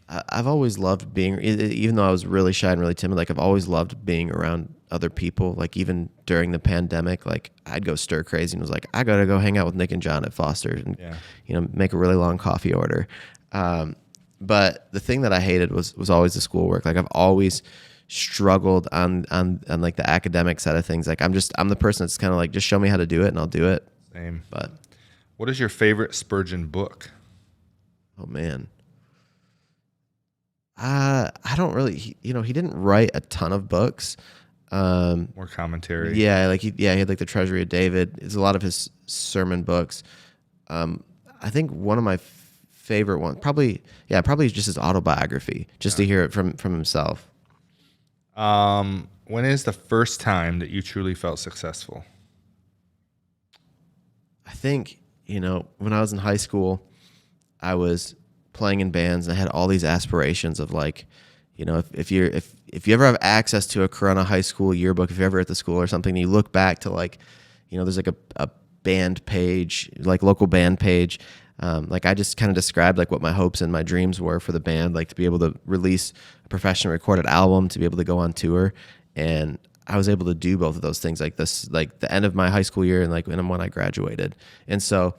I've always loved being, even though I was really shy and really timid, like I've always loved being around other people. Like even during the pandemic, like I'd go stir crazy and was like, I got to go hang out with Nick and John at Foster's and, you know, make a really long coffee order. But the thing that I hated was always the schoolwork. Like I've always struggled on like the academic side of things. Like I'm the person that's kind of like, just show me how to do it and I'll do it. Same. But what is your favorite Spurgeon book? oh man. I don't really, he didn't write a ton of books. More commentary. Yeah. Like he had like the Treasury of David. It's a lot of his sermon books. I think one of my favorite ones, probably just his autobiography, just to hear it from himself. When is the first time that you truly felt successful? I think, you know, when I was in high school, I was playing in bands and I had all these aspirations of like, you know, if you ever have access to a Corona High School yearbook, if you're ever at the school or something, and you look back to like, you know, there's like a band page, like local band page. Like I just kind of described like what my hopes and my dreams were for the band, like to be able to release a professionally recorded album, to be able to go on tour. And I was able to do both of those things, like this, like the end of my high school year and like when I graduated. And so,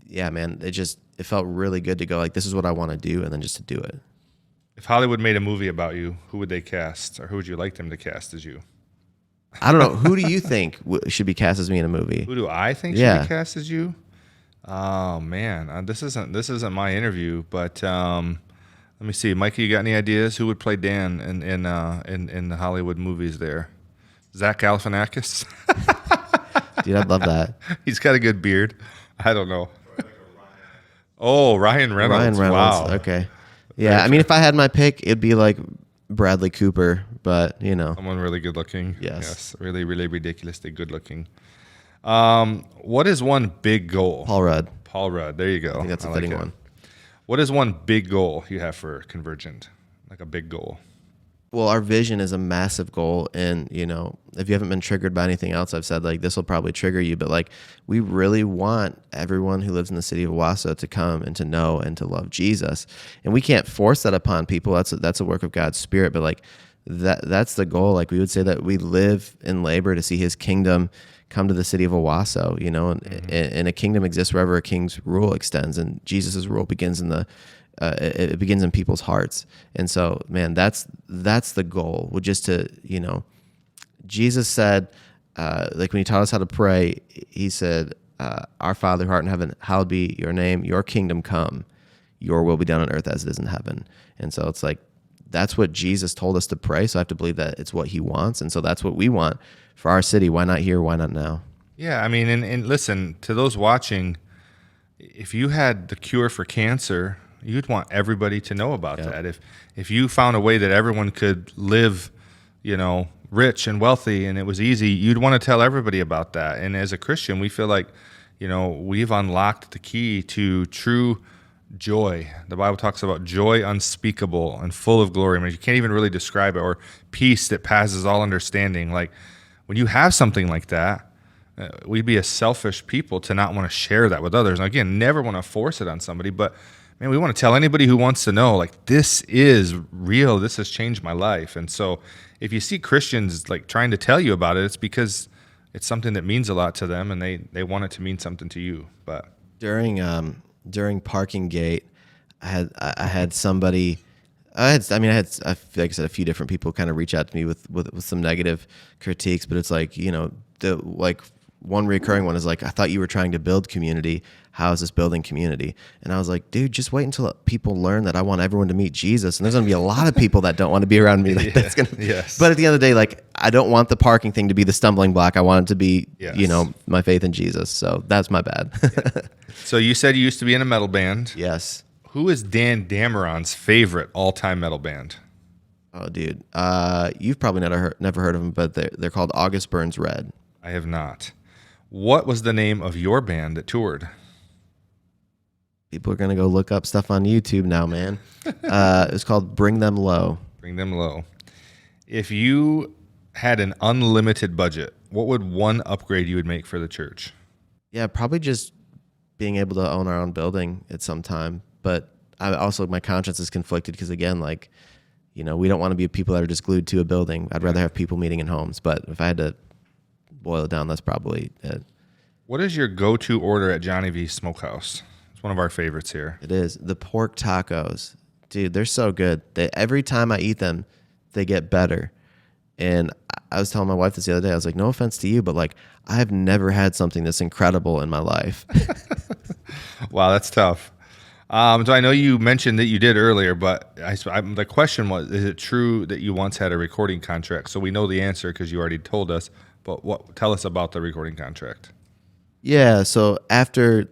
yeah, man, it felt really good to go like, this is what I want to do. And then just to do it. If Hollywood made a movie about you, who would they cast, or who would you like them to cast as you? I don't know. Who do you think should be cast as me in a movie? Who do I think should be cast as you? Oh man, this isn't my interview, but let me see. Mikey, you got any ideas? Who would play Dan in the Hollywood movies there? Zach Galifianakis? Dude, I'd love that. He's got a good beard. I don't know. Oh, Ryan Reynolds. Wow. Okay. Yeah, I mean, if I had my pick, it'd be like Bradley Cooper, but you know. Someone really good looking. Yes. Really, really ridiculously good looking. What is one big goal? Paul Rudd. Paul Rudd. There you go. I think that's a fitting one. What is one big goal you have for Convergent? Like a big goal? Well, our vision is a massive goal. And, you know, if you haven't been triggered by anything else I've said, like this will probably trigger you. But like we really want everyone who lives in the city of Owasso to come and to know and to love Jesus. And we can't force that upon people. That's a work of God's Spirit. But like that's the goal. Like we would say that we live in labor to see his kingdom come to the city of Owasso, you know, and a kingdom exists wherever a king's rule extends. And Jesus's rule begins it begins in people's hearts. And so, man, that's the goal. Well, just to, you know, Jesus said, like when he taught us how to pray, he said, our Father who art in heaven, hallowed be your name, your kingdom come, your will be done on earth as it is in heaven. And so it's like, that's what Jesus told us to pray. So I have to believe that it's what he wants. And so that's what we want for our city. Why not here? Why not now? Yeah. I mean, and listen, to those watching, if you had the cure for cancer, you'd want everybody to know about that. If you found a way that everyone could live, you know, rich and wealthy and it was easy, you'd want to tell everybody about that. And as a Christian, we feel like, you know, we've unlocked the key to true joy. The Bible talks about joy unspeakable and full of glory. I mean, you can't even really describe it, or peace that passes all understanding. Like when you have something like that, we'd be a selfish people to not want to share that with others. And again, never want to force it on somebody, but man, we want to tell anybody who wants to know, like, this is real. This has changed my life. And so if you see Christians like trying to tell you about it, it's because it's something that means a lot to them and they want it to mean something to you. But during Parking Gate, I had somebody, I feel like I said, a few different people kind of reach out to me with some negative critiques, but it's like, you know, one recurring one is like, I thought you were trying to build community. How is this building community? And I was like, dude, just wait until people learn that I want everyone to meet Jesus. And there's going to be a lot of people that don't want to be around me. Like that's gonna. Yes. But at the end of the day, like I don't want the parking thing to be the stumbling block. I want it to be, you know, my faith in Jesus. So that's my bad. So you said you used to be in a metal band. Yes. Who is Dan Dameron's favorite all-time metal band? Oh, dude. You've probably never heard of them, but they're called August Burns Red. I have not. What was the name of your band that toured? People are gonna go look up stuff on YouTube now, man. It's called Bring Them Low. Bring Them Low. If you had an unlimited budget, what would one upgrade you would make for the church? Yeah, probably just being able to own our own building at some time. But I also, my conscience is conflicted because, again, like, we don't want to be people that are just glued to a building. I'd rather have people meeting in homes. But if I had to boil it down, that's probably it. What is your go-to order at Johnny V's Smokehouse? It's one of our favorites here. It is. The pork tacos. Dude, they're so good. Every time I eat them, they get better. And I was telling my wife this the other day. I was like, no offense to you, but like, I've never had something this incredible in my life. Wow, that's tough. So I know you mentioned that you did earlier, but the question was, is it true that you once had a recording contract? So we know the answer because you already told us, but tell us about the recording contract. Yeah, so after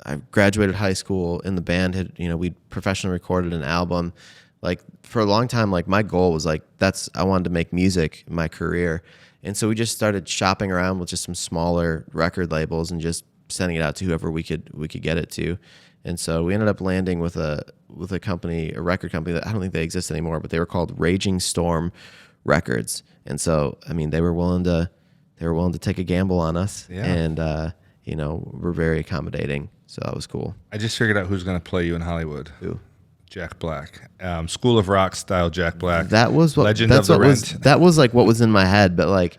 I graduated high school and the band had, we professionally recorded an album. Like for a long time, like my goal was like, I wanted to make music in my career. And so we just started shopping around with just some smaller record labels and just sending it out to whoever we could get it to. And so we ended up landing with a company, a record company that I don't think they exist anymore, but they were called Raging Storm Records. And so, I mean, they were willing to take a gamble on us. Yeah. And, we're very accommodating. So that was cool. I just figured out who's going to play you in Hollywood. Who? Jack Black. School of Rock style Jack Black. That was what Legend of the Rent. That was like what was in my head, but like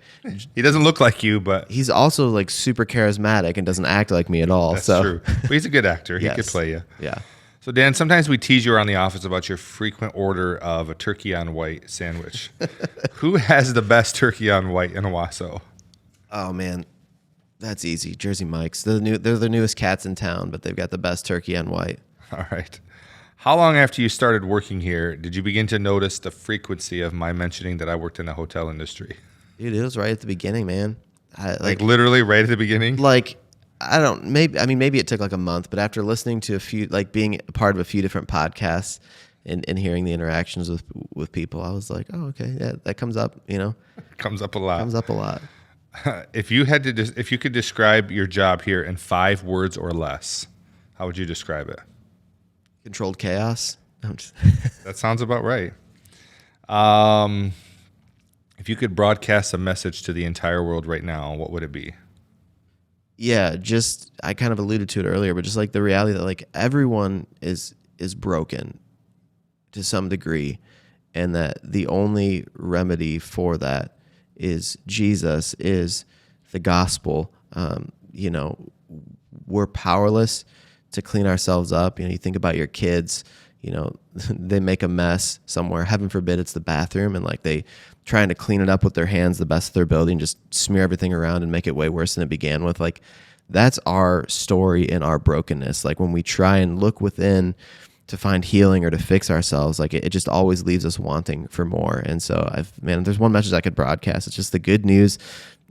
He doesn't look like you, but he's also like super charismatic and doesn't act like me at all. that's so true. But he's a good actor. He Yes. could play you. Yeah. So Dan, sometimes we tease you around the office about your frequent order of a turkey on white sandwich. Who has the best turkey on white in Owasso? Oh man, that's easy. Jersey Mike's. They're the newest cats in town, but they've got the best turkey on white. All right. How long after you started working here did you begin to notice the frequency of my mentioning that I worked in the hotel industry? Dude, it was right at the beginning, man. Like literally right at the beginning? Maybe it took like a month, but after listening to a few, like being a part of a few different podcasts and hearing the interactions with people, I was like, oh, okay, yeah, that comes up, Comes up a lot. comes up a lot. If you could describe your job here in 5 words or less, how would you describe it? Controlled chaos. That sounds about right. If you could broadcast a message to the entire world right now, what would it be? Yeah, I kind of alluded to it earlier, but just like the reality that like everyone is broken to some degree, and that the only remedy for that is Jesus, is the gospel. We're powerless to clean ourselves up. You think about your kids, they make a mess somewhere. Heaven forbid it's the bathroom, and like they trying to clean it up with their hands the best of their ability and just smear everything around and make it way worse than it began with. Like that's our story in our brokenness. Like when we try and look within to find healing or to fix ourselves, like it just always leaves us wanting for more. And so there's one message I could broadcast. It's just the good news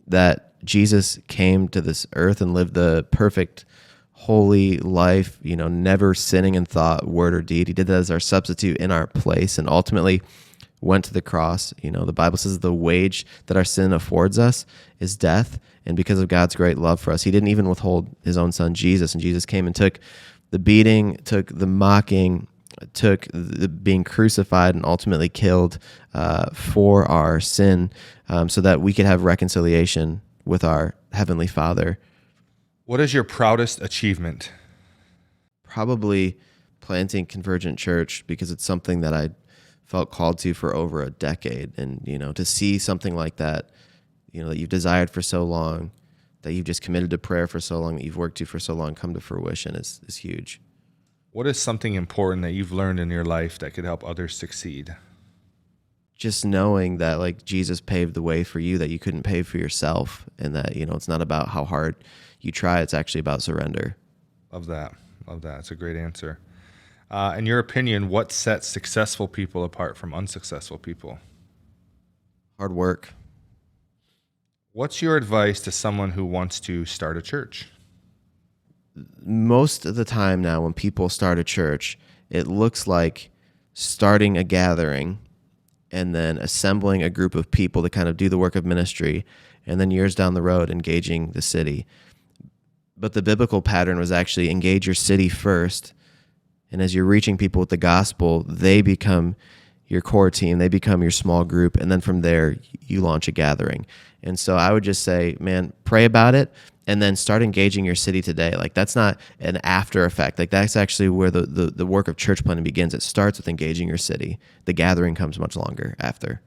that Jesus came to this earth and lived the perfect, holy life, never sinning in thought, word, or deed. He did that as our substitute in our place and ultimately went to the cross. The Bible says the wage that our sin affords us is death. And because of God's great love for us, he didn't even withhold his own son, Jesus. And Jesus came and took the beating, took the mocking, took the being crucified and ultimately killed for our sin so that we could have reconciliation with our Heavenly Father. What is your proudest achievement? Probably planting Convergent Church, because it's something that I felt called to for over a decade. And, to see something like that, that you've desired for so long, that you've just committed to prayer for so long, that you've worked to for so long, come to fruition is huge. What is something important that you've learned in your life that could help others succeed? Just knowing that like Jesus paved the way for you that you couldn't pave for yourself, and that, it's not about how hard you try, it's actually about surrender. Love that. It's a great answer. In your opinion, what sets successful people apart from unsuccessful people? Hard work. What's your advice to someone who wants to start a church? Most of the time now when people start a church, it looks like starting a gathering and then assembling a group of people to kind of do the work of ministry, and then years down the road, engaging the city. But the biblical pattern was actually engage your city first, and as you're reaching people with the gospel, they become your core team, they become your small group, and then from there, you launch a gathering. And so I would just say, man, pray about it, and then start engaging your city today. Like, that's not an after effect. Like, that's actually where the work of church planting begins. It starts with engaging your city. The gathering comes much longer after.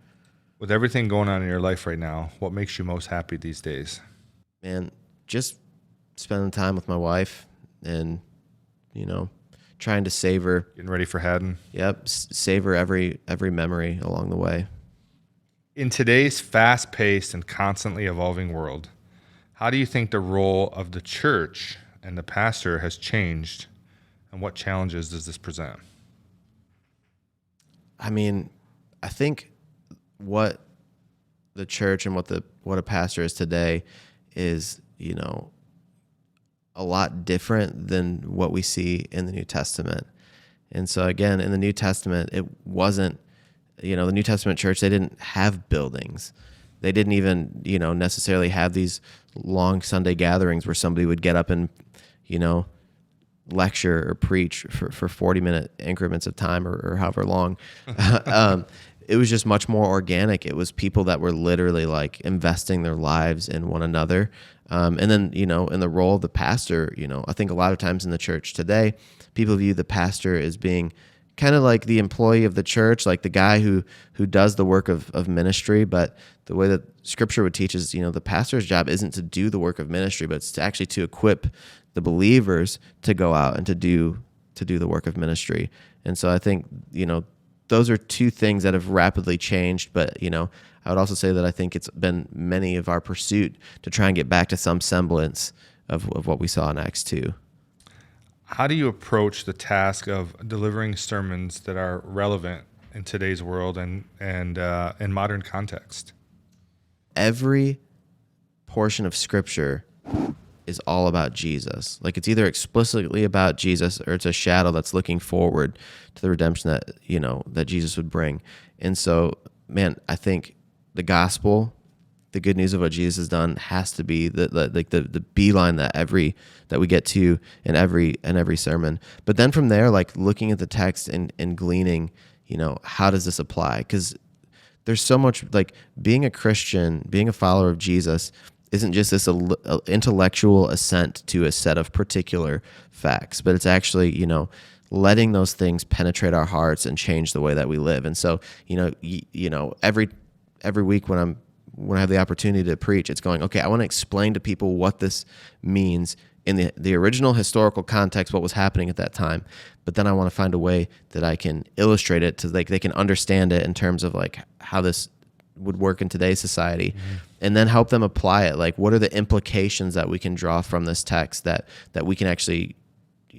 With everything going on in your life right now, what makes you most happy these days? Man, just spending time with my wife and, trying to savor. Getting ready for Haddon? Yep, savor every memory along the way. In today's fast-paced and constantly evolving world, how do you think the role of the church and the pastor has changed, and what challenges does this present? I mean, I think what the church and what a pastor is today is, a lot different than what we see in the New Testament. And so again, in the New Testament, it wasn't, the New Testament church, they didn't have buildings. They didn't even, necessarily have these long Sunday gatherings where somebody would get up and, lecture or preach for 40-minute increments of time or however long. It was just much more organic. It was people that were literally like investing their lives in one another. And then, in the role of the pastor, I think a lot of times in the church today, people view the pastor as being kind of like the employee of the church, like the guy who does the work of ministry. But the way that Scripture would teach is, the pastor's job isn't to do the work of ministry, but it's to equip the believers to go out and to do the work of ministry. And so I think, those are two things that have rapidly changed. But, I would also say that I think it's been many of our pursuit to try and get back to some semblance of what we saw in Acts 2. How do you approach the task of delivering sermons that are relevant in today's world and in modern context? Every portion of Scripture is all about Jesus. Like, it's either explicitly about Jesus or it's a shadow that's looking forward to the redemption that, that Jesus would bring. And so, man, I think the gospel, the good news of what Jesus has done, has to be the beeline that we get to in every sermon. But then from there, like, looking at the text and gleaning, how does this apply? Because there's so much, like, being a Christian, being a follower of Jesus isn't just this intellectual assent to a set of particular facts, but it's actually, letting those things penetrate our hearts and change the way that we live. And so, every week when I have the opportunity to preach, it's going, okay, I want to explain to people what this means in the original historical context, what was happening at that time. But then I want to find a way that I can illustrate it to, like, they can understand it in terms of, like, how this would work in today's society, and then help them apply it. Like, what are the implications that we can draw from this text that we can actually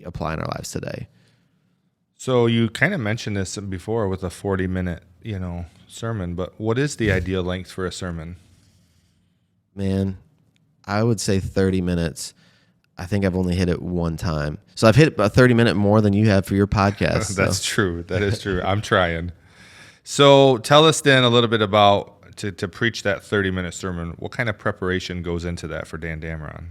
apply in our lives today? So you kind of mentioned this before with a 40-minute, sermon, but what is the ideal length for a sermon? Man, I would say 30 minutes. I think I've only hit it one time. So I've hit a 30-minute more than you have for your podcast. That's true. That is true. I'm trying. So tell us then a little bit about, to preach that 30-minute sermon, what kind of preparation goes into that for Dan Dameron?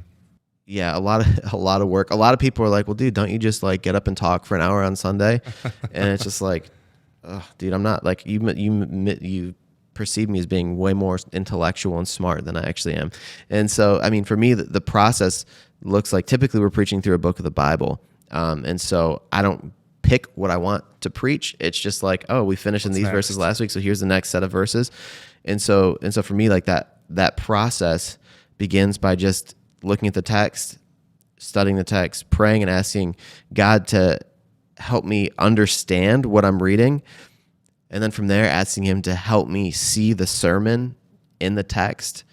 Yeah, a lot of work. A lot of people are like, well, dude, don't you just, like, get up and talk for an hour on Sunday? And it's just like, oh, dude, I'm not, like, you perceive me as being way more intellectual and smart than I actually am. And so, I mean, for me, the process looks like, typically we're preaching through a book of the Bible. And so I don't pick what I want to preach. It's just like, oh, we finished in these verses last week, so here's the next set of verses. And so for me, like, that process begins by just looking at the text, studying the text, praying and asking God to help me understand what I'm reading. And then from there, asking him to help me see the sermon in the text.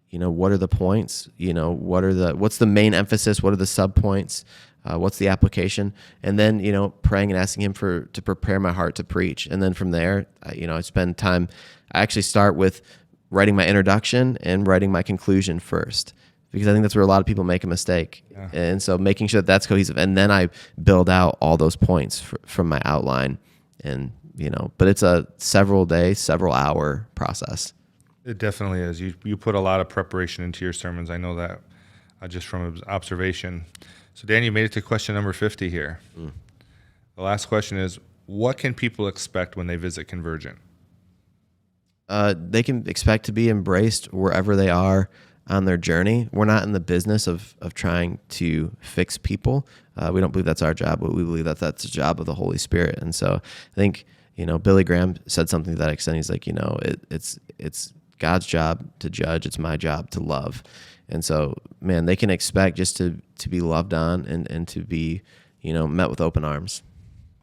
What are the points? What's the main emphasis? What are the subpoints? What's the application? And then, praying and asking him to prepare my heart to preach. And then from there, I spend time. I actually start with writing my introduction and writing my conclusion first, because I think that's where a lot of people make a mistake. Yeah. And so making sure that that's cohesive, and then I build out all those points from my outline, and but it's a several day, several hour process. It definitely is. You put a lot of preparation into your sermons. I know that just from observation. So, Dan, you made it to question number 50 here. The last question is, what can people expect when they visit Convergent? They can expect to be embraced wherever they are on their journey. We're not in the business of trying to fix people. We don't believe that's our job, but we believe that that's the job of the Holy Spirit. And so I think, Billy Graham said something to that extent. He's like, it's God's job to judge. It's my job to love. And so, man, they can expect just to be loved on and to be, met with open arms.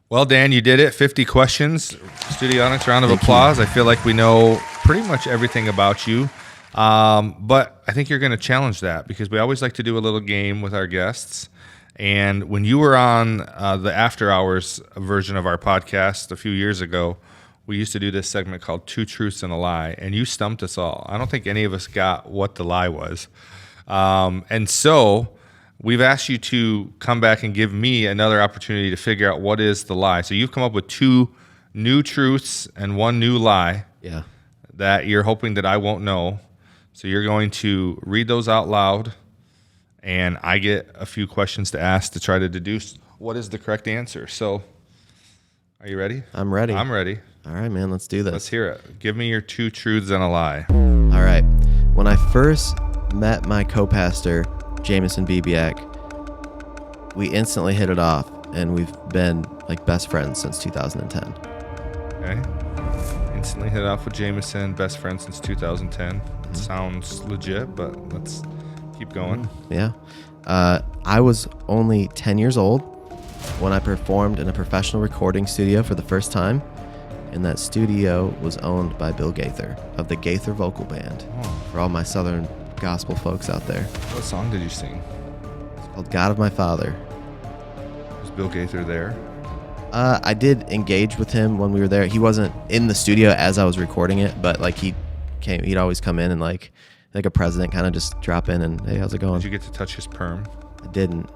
Well, Dan, you did it. 50 questions. Studionics, round of applause. I feel like we know pretty much everything about you. But I think you're going to challenge that, because we always like to do a little game with our guests. And when you were on the After Hours version of our podcast a few years ago, we used to do this segment called Two Truths and a Lie, and you stumped us all. I don't think any of us got what the lie was. And so we've asked you to come back and give me another opportunity to figure out what is the lie. So you've come up with 2 new truths and 1 new lie that you're hoping that I won't know. So you're going to read those out loud, and I get a few questions to ask to try to deduce what is the correct answer. So are you ready? I'm ready. I'm ready. All right, man, let's do this. Let's hear it. Give me your 2 truths and a lie. All right. When I first met my co-pastor, Jameson Bibiak, we instantly hit it off, and we've been like best friends since 2010. Okay. Instantly hit it off with Jameson, best friends since 2010. Sounds legit, but let's keep going. Yeah. I was only 10 years old when I performed in a professional recording studio for the first time, and that studio was owned by Bill Gaither of the Gaither Vocal Band. For all my Southern gospel folks out there. What song did you sing? It's called God of My Father. Was Bill Gaither there? I did engage with him when we were there. He wasn't in the studio as I was recording it, but like he'd always come in and like a president kind of just drop in and, hey, how's it going? Did you get to touch his perm? I didn't,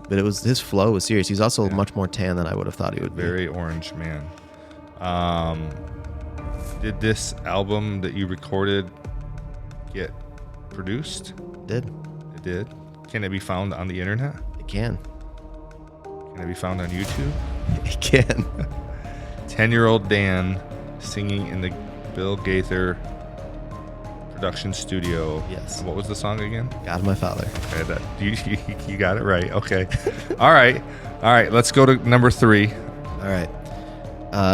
but his flow was serious. He's also much more tan than I would have thought he would be. Very orange man. Did this album that you recorded get produced? It did. It did. Can it be found on the internet? It can. Can it be found on YouTube? It can. 10-year-old Dan singing in the Bill Gaither production studio. Yes. What was the song again? God of My Father. Okay, you got it right. Okay. All right. Let's go to number 3. All right.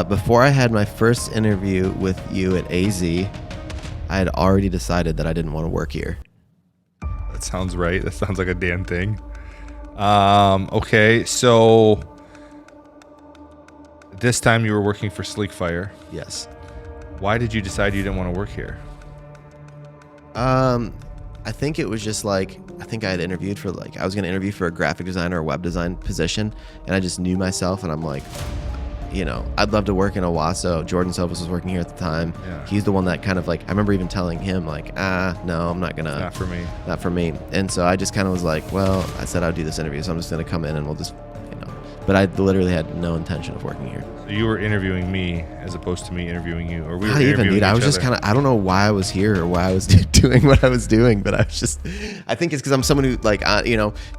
Before I had my first interview with you at AZ, I had already decided that I didn't want to work here. That sounds right. That sounds like a Dan thing. Okay, so this time you were working for Sleek Fire. Yes. Why did you decide you didn't want to work here? I think it was just like, I think I had interviewed for I was going to interview for a graphic designer or web design position, and I just knew myself, and I'm like, I'd love to work in Owasso. Jordan Silvas was working here at the time. Yeah. He's the one that kind of I remember even telling him no, I'm not going to. Not for me. Not for me. And so I just kind of was like, well, I said I'd do this interview, so I'm just going to come in and we'll just, But I literally had no intention of working here. So you were interviewing me as opposed to me interviewing you, or we were Not even, interviewing dude. I was each just other. kind of, I don't know why I was here or why I was doing what I was doing, but I was just, I think it's because I'm someone who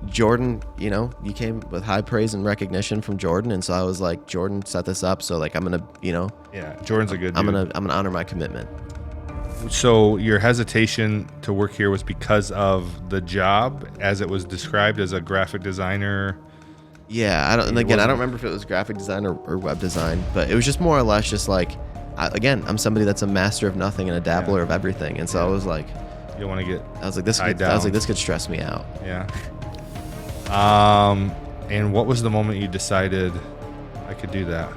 Jordan, you came with high praise and recognition from Jordan. And so I was like, Jordan set this up. So I'm going to, Yeah, Jordan's a good dude. I'm going to honor my commitment. So your hesitation to work here was because of the job as it was described as a graphic designer. Yeah, I don't remember if it was graphic design or web design, but it was just more or less just I'm somebody that's a master of nothing and a dabbler of everything, and so I was like, You want to get I was like, this could stress me out. Yeah. And what was the moment you decided I could do that?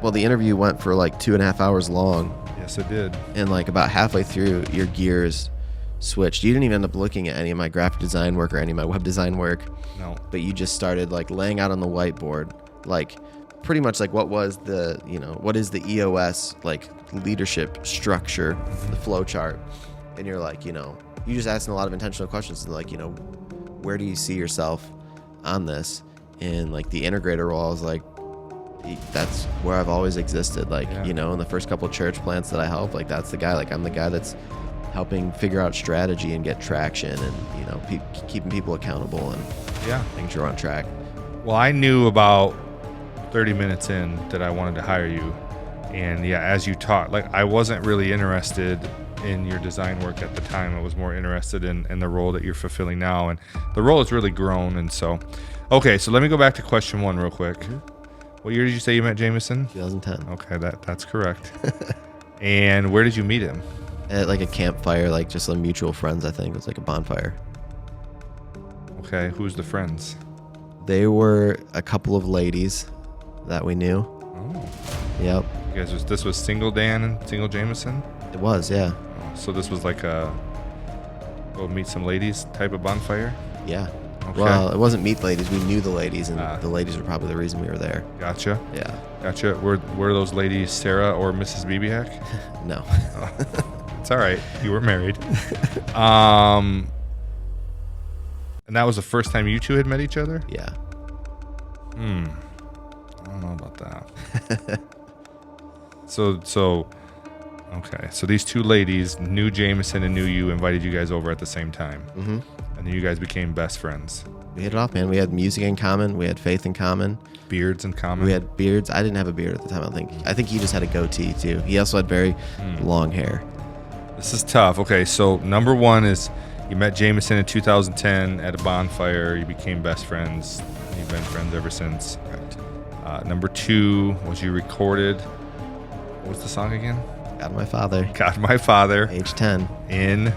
Well, the interview went for 2.5 hours long. Yes, it did. And about halfway through, your gears switched. You didn't even end up looking at any of my graphic design work or any of my web design work. No. But you just started laying out on the whiteboard, pretty much what was the, what is the EOS leadership structure, the flow chart. And you're you just asking a lot of intentional questions, and like, where do you see yourself on this? And like the integrator role, I was like, that's where I've always existed. Like, in the first couple of church plants that I helped, like that's the guy. Like I'm the guy that's helping figure out strategy and get traction, and keeping people accountable and making sure we're on track. Well, I knew about 30 minutes in that I wanted to hire you, and as you taught, like I wasn't really interested in your design work at the time. I was more interested in the role that you're fulfilling now, and the role has really grown. And so, okay, so let me go back to question 1 real quick. What year did you say you met Jameson? 2010. Okay, that's correct. And where did you meet him? At like a campfire, like just some mutual friends. I think it was like a bonfire. Okay, who's the friends? They were a couple of ladies that we knew. Oh, Yep. you guys this was single Dan and single Jameson? It was, yeah. Oh, so this was like a go meet some ladies type of bonfire? Yeah. Okay. Well, it wasn't meet ladies. We knew the ladies, and the ladies were probably the reason we were there. Gotcha. Yeah. Gotcha. Were those ladies Sarah or Mrs. Beebehack? No. It's all right. You were married. And that was the first time you two had met each other? Yeah. I don't know about that. So okay. So these two ladies knew Jameson and knew you, invited you guys over at the same time. Mm-hmm. And then you guys became best friends. We hit it off, man. We had music in common. We had faith in common. Beards in common. We had beards. I didn't have a beard at the time, I think. I think he just had a goatee, too. He also had very long hair. This is tough. Okay, so number 1 is you met Jameson in 2010 at a bonfire. You became best friends. And you've been friends ever since. Correct. Number 2 was you recorded. What was the song again? God My Father. God My Father. Age 10. In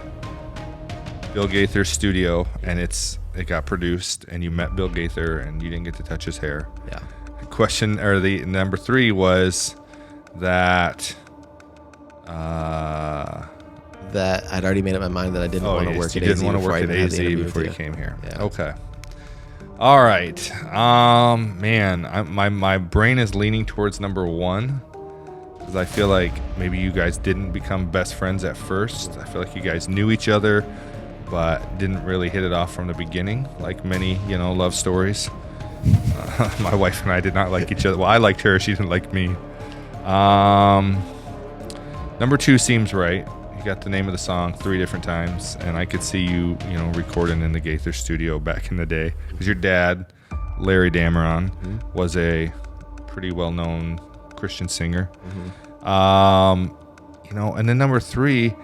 Bill Gaither's studio, and it got produced, and you met Bill Gaither, and you didn't get to touch his hair. Yeah. The number 3 was that. That I'd already made up my mind that I didn't want to work at AZ. You didn't want to before work I at even had AZ the interview before you with came here. Yeah. Okay. All right. Man, my brain is leaning towards number 1 because I feel like maybe you guys didn't become best friends at first. I feel like you guys knew each other, but didn't really hit it off from the beginning, like many, love stories. My wife and I did not like each other. Well, I liked her. She didn't like me. Number 2 seems right. You got the name of the song 3 different times, and I could see you, recording in the Gaither studio back in the day. Because your dad, Larry Dameron, was a pretty well-known Christian singer. And then number 3,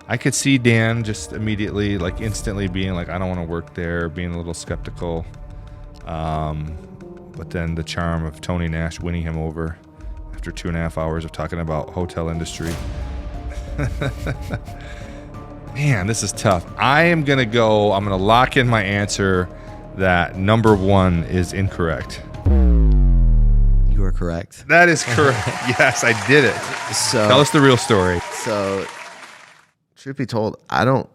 I could see Dan just immediately, like instantly being like, I don't want to work there, being a little skeptical. But then the charm of Tony Nash winning him over after 2.5 hours of talking about hotel industry. Man, this is tough. I'm going to lock in my answer that number 1 is incorrect. You are correct. That is correct. Yes, I did it. So Tell us the real story. So, truth be told, I don't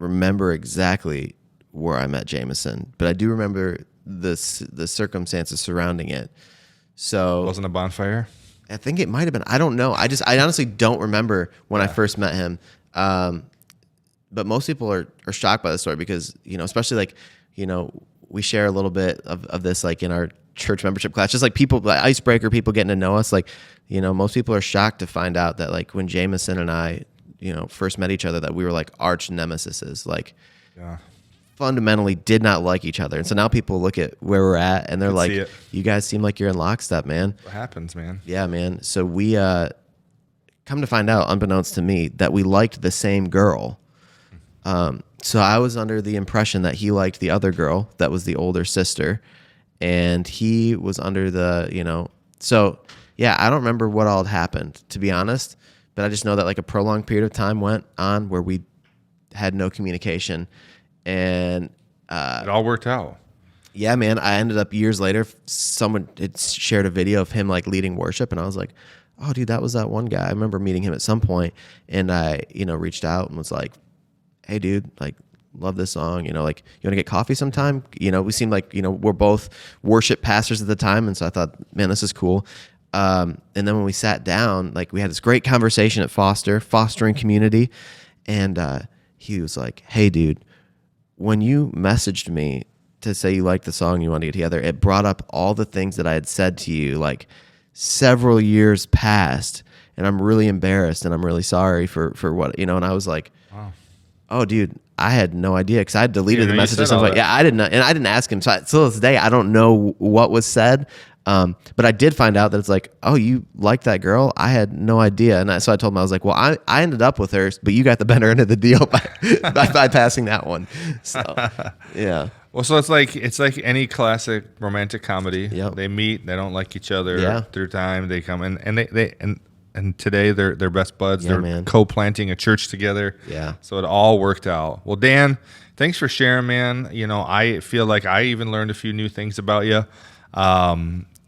remember exactly where I met Jameson, but I do remember the circumstances surrounding it. So It wasn't a bonfire? I think it might have been. I don't know. I honestly don't remember when I first met him. But most people are shocked by the story because, especially like, we share a little bit of this like in our church membership class, just like people, like icebreaker, people getting to know us. Like, most people are shocked to find out that like when Jameson and I, first met each other, that we were like arch nemesises, like fundamentally did not like each other. And so now people look at where we're at and they're like, you guys seem like you're in lockstep, man. What happens, man? Yeah, man. So we come to find out, unbeknownst to me, that we liked the same girl. So I was under the impression that he liked the other girl that was the older sister, and he was under the, so yeah, I don't remember what all had happened, to be honest, but I just know that like a prolonged period of time went on where we had no communication, and it all worked out. Yeah, man. I ended up years later, someone had shared a video of him like leading worship, and I was like, oh, dude, that was that one guy. I remember meeting him at some point, and I, reached out and was like, hey, dude, like, love this song. Like, you want to get coffee sometime? We seemed like, we're both worship pastors at the time, and so I thought, man, this is cool. And then when we sat down, like, we had this great conversation at fostering community, and he was like, "Hey, dude, when you messaged me to say you liked the song, you want to get together, it brought up all the things that I had said to you like several years past, and I'm really embarrassed and I'm really sorry for what, you know." And I was like, Wow. "Oh, dude, I had no idea," because I had deleted You the know, you message. said So I was all like, that. "Yeah, I didn't know," and I didn't ask him. So till this day, I don't know what was said. But I did find out that it's like, "Oh, you like that girl? I had no idea." And so I told him, I was like, "Well, I ended up with her, but you got the better end of the deal by bypassing that one." So, yeah. Well, so it's like any classic romantic comedy. Yep. They meet, they don't like each other Yeah. through time. They come in, and today they're best buds. Yeah, they're man. co-planting a church together. Yeah. So it all worked out. Well, Dan, thanks for sharing, man. You know, I feel like I even learned a few new things about you.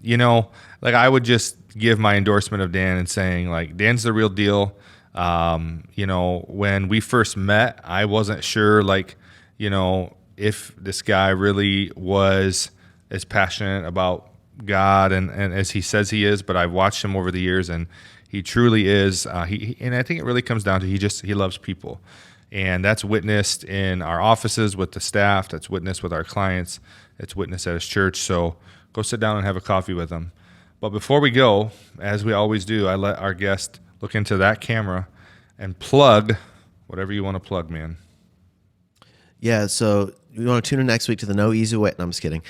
You know, like I would just give my endorsement of Dan and saying like Dan's the real deal. You know, when we first met, I wasn't sure like, you know, if this guy really was as passionate about God and as he says he is, but I've watched him over the years and he truly is. And I think it really comes down to he loves people. And that's witnessed in our offices with the staff. That's witnessed with our clients. It's witnessed at his church. So go sit down and have a coffee with him. But before we go, as we always do, I let our guest look into that camera and plug whatever you want to plug, man. Yeah, so you want to tune in next week to the No Easy Way. No, I'm just kidding.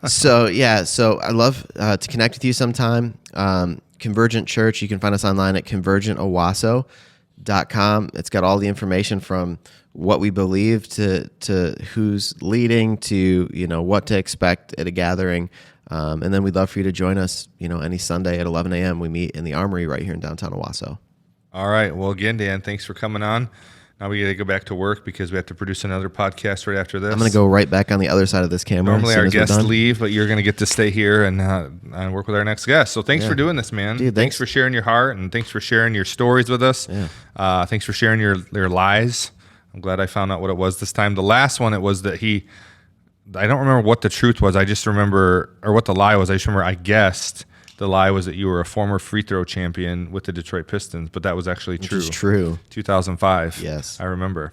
So I love to connect with you sometime. Convergent Church, you can find us online at convergentowasso.com. It's got all the information from what we believe to who's leading to, you know, what to expect at a gathering. And then we'd love for you to join us, you know, any Sunday at 11 a.m. We meet in the Armory right here in downtown Owasso. All right. Well, again, Dan, thanks for coming on. Now we got to go back to work because we have to produce another podcast right after this. I'm going to go right back on the other side of this camera. Normally as soon our as we're guests done. leave, but you're going to get to stay here and work with our next guest. So thanks for doing this, man. Dude, thanks for sharing your heart and thanks for sharing your stories with us. Yeah. Thanks for sharing your lies. I'm glad I found out what it was this time. The last one, it was that I don't remember what the truth was. I just remember, or what the lie was. I just remember I guessed the lie was that you were a former free throw champion with the Detroit Pistons, but that was actually true. Which is true. 2005. Yes. I remember.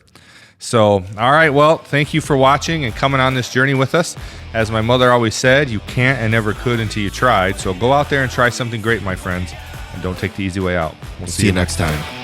So, all right. Well, thank you for watching and coming on this journey with us. As my mother always said, you can't and never could until you tried. So go out there and try something great, my friends, and don't take the easy way out. We'll See you next time.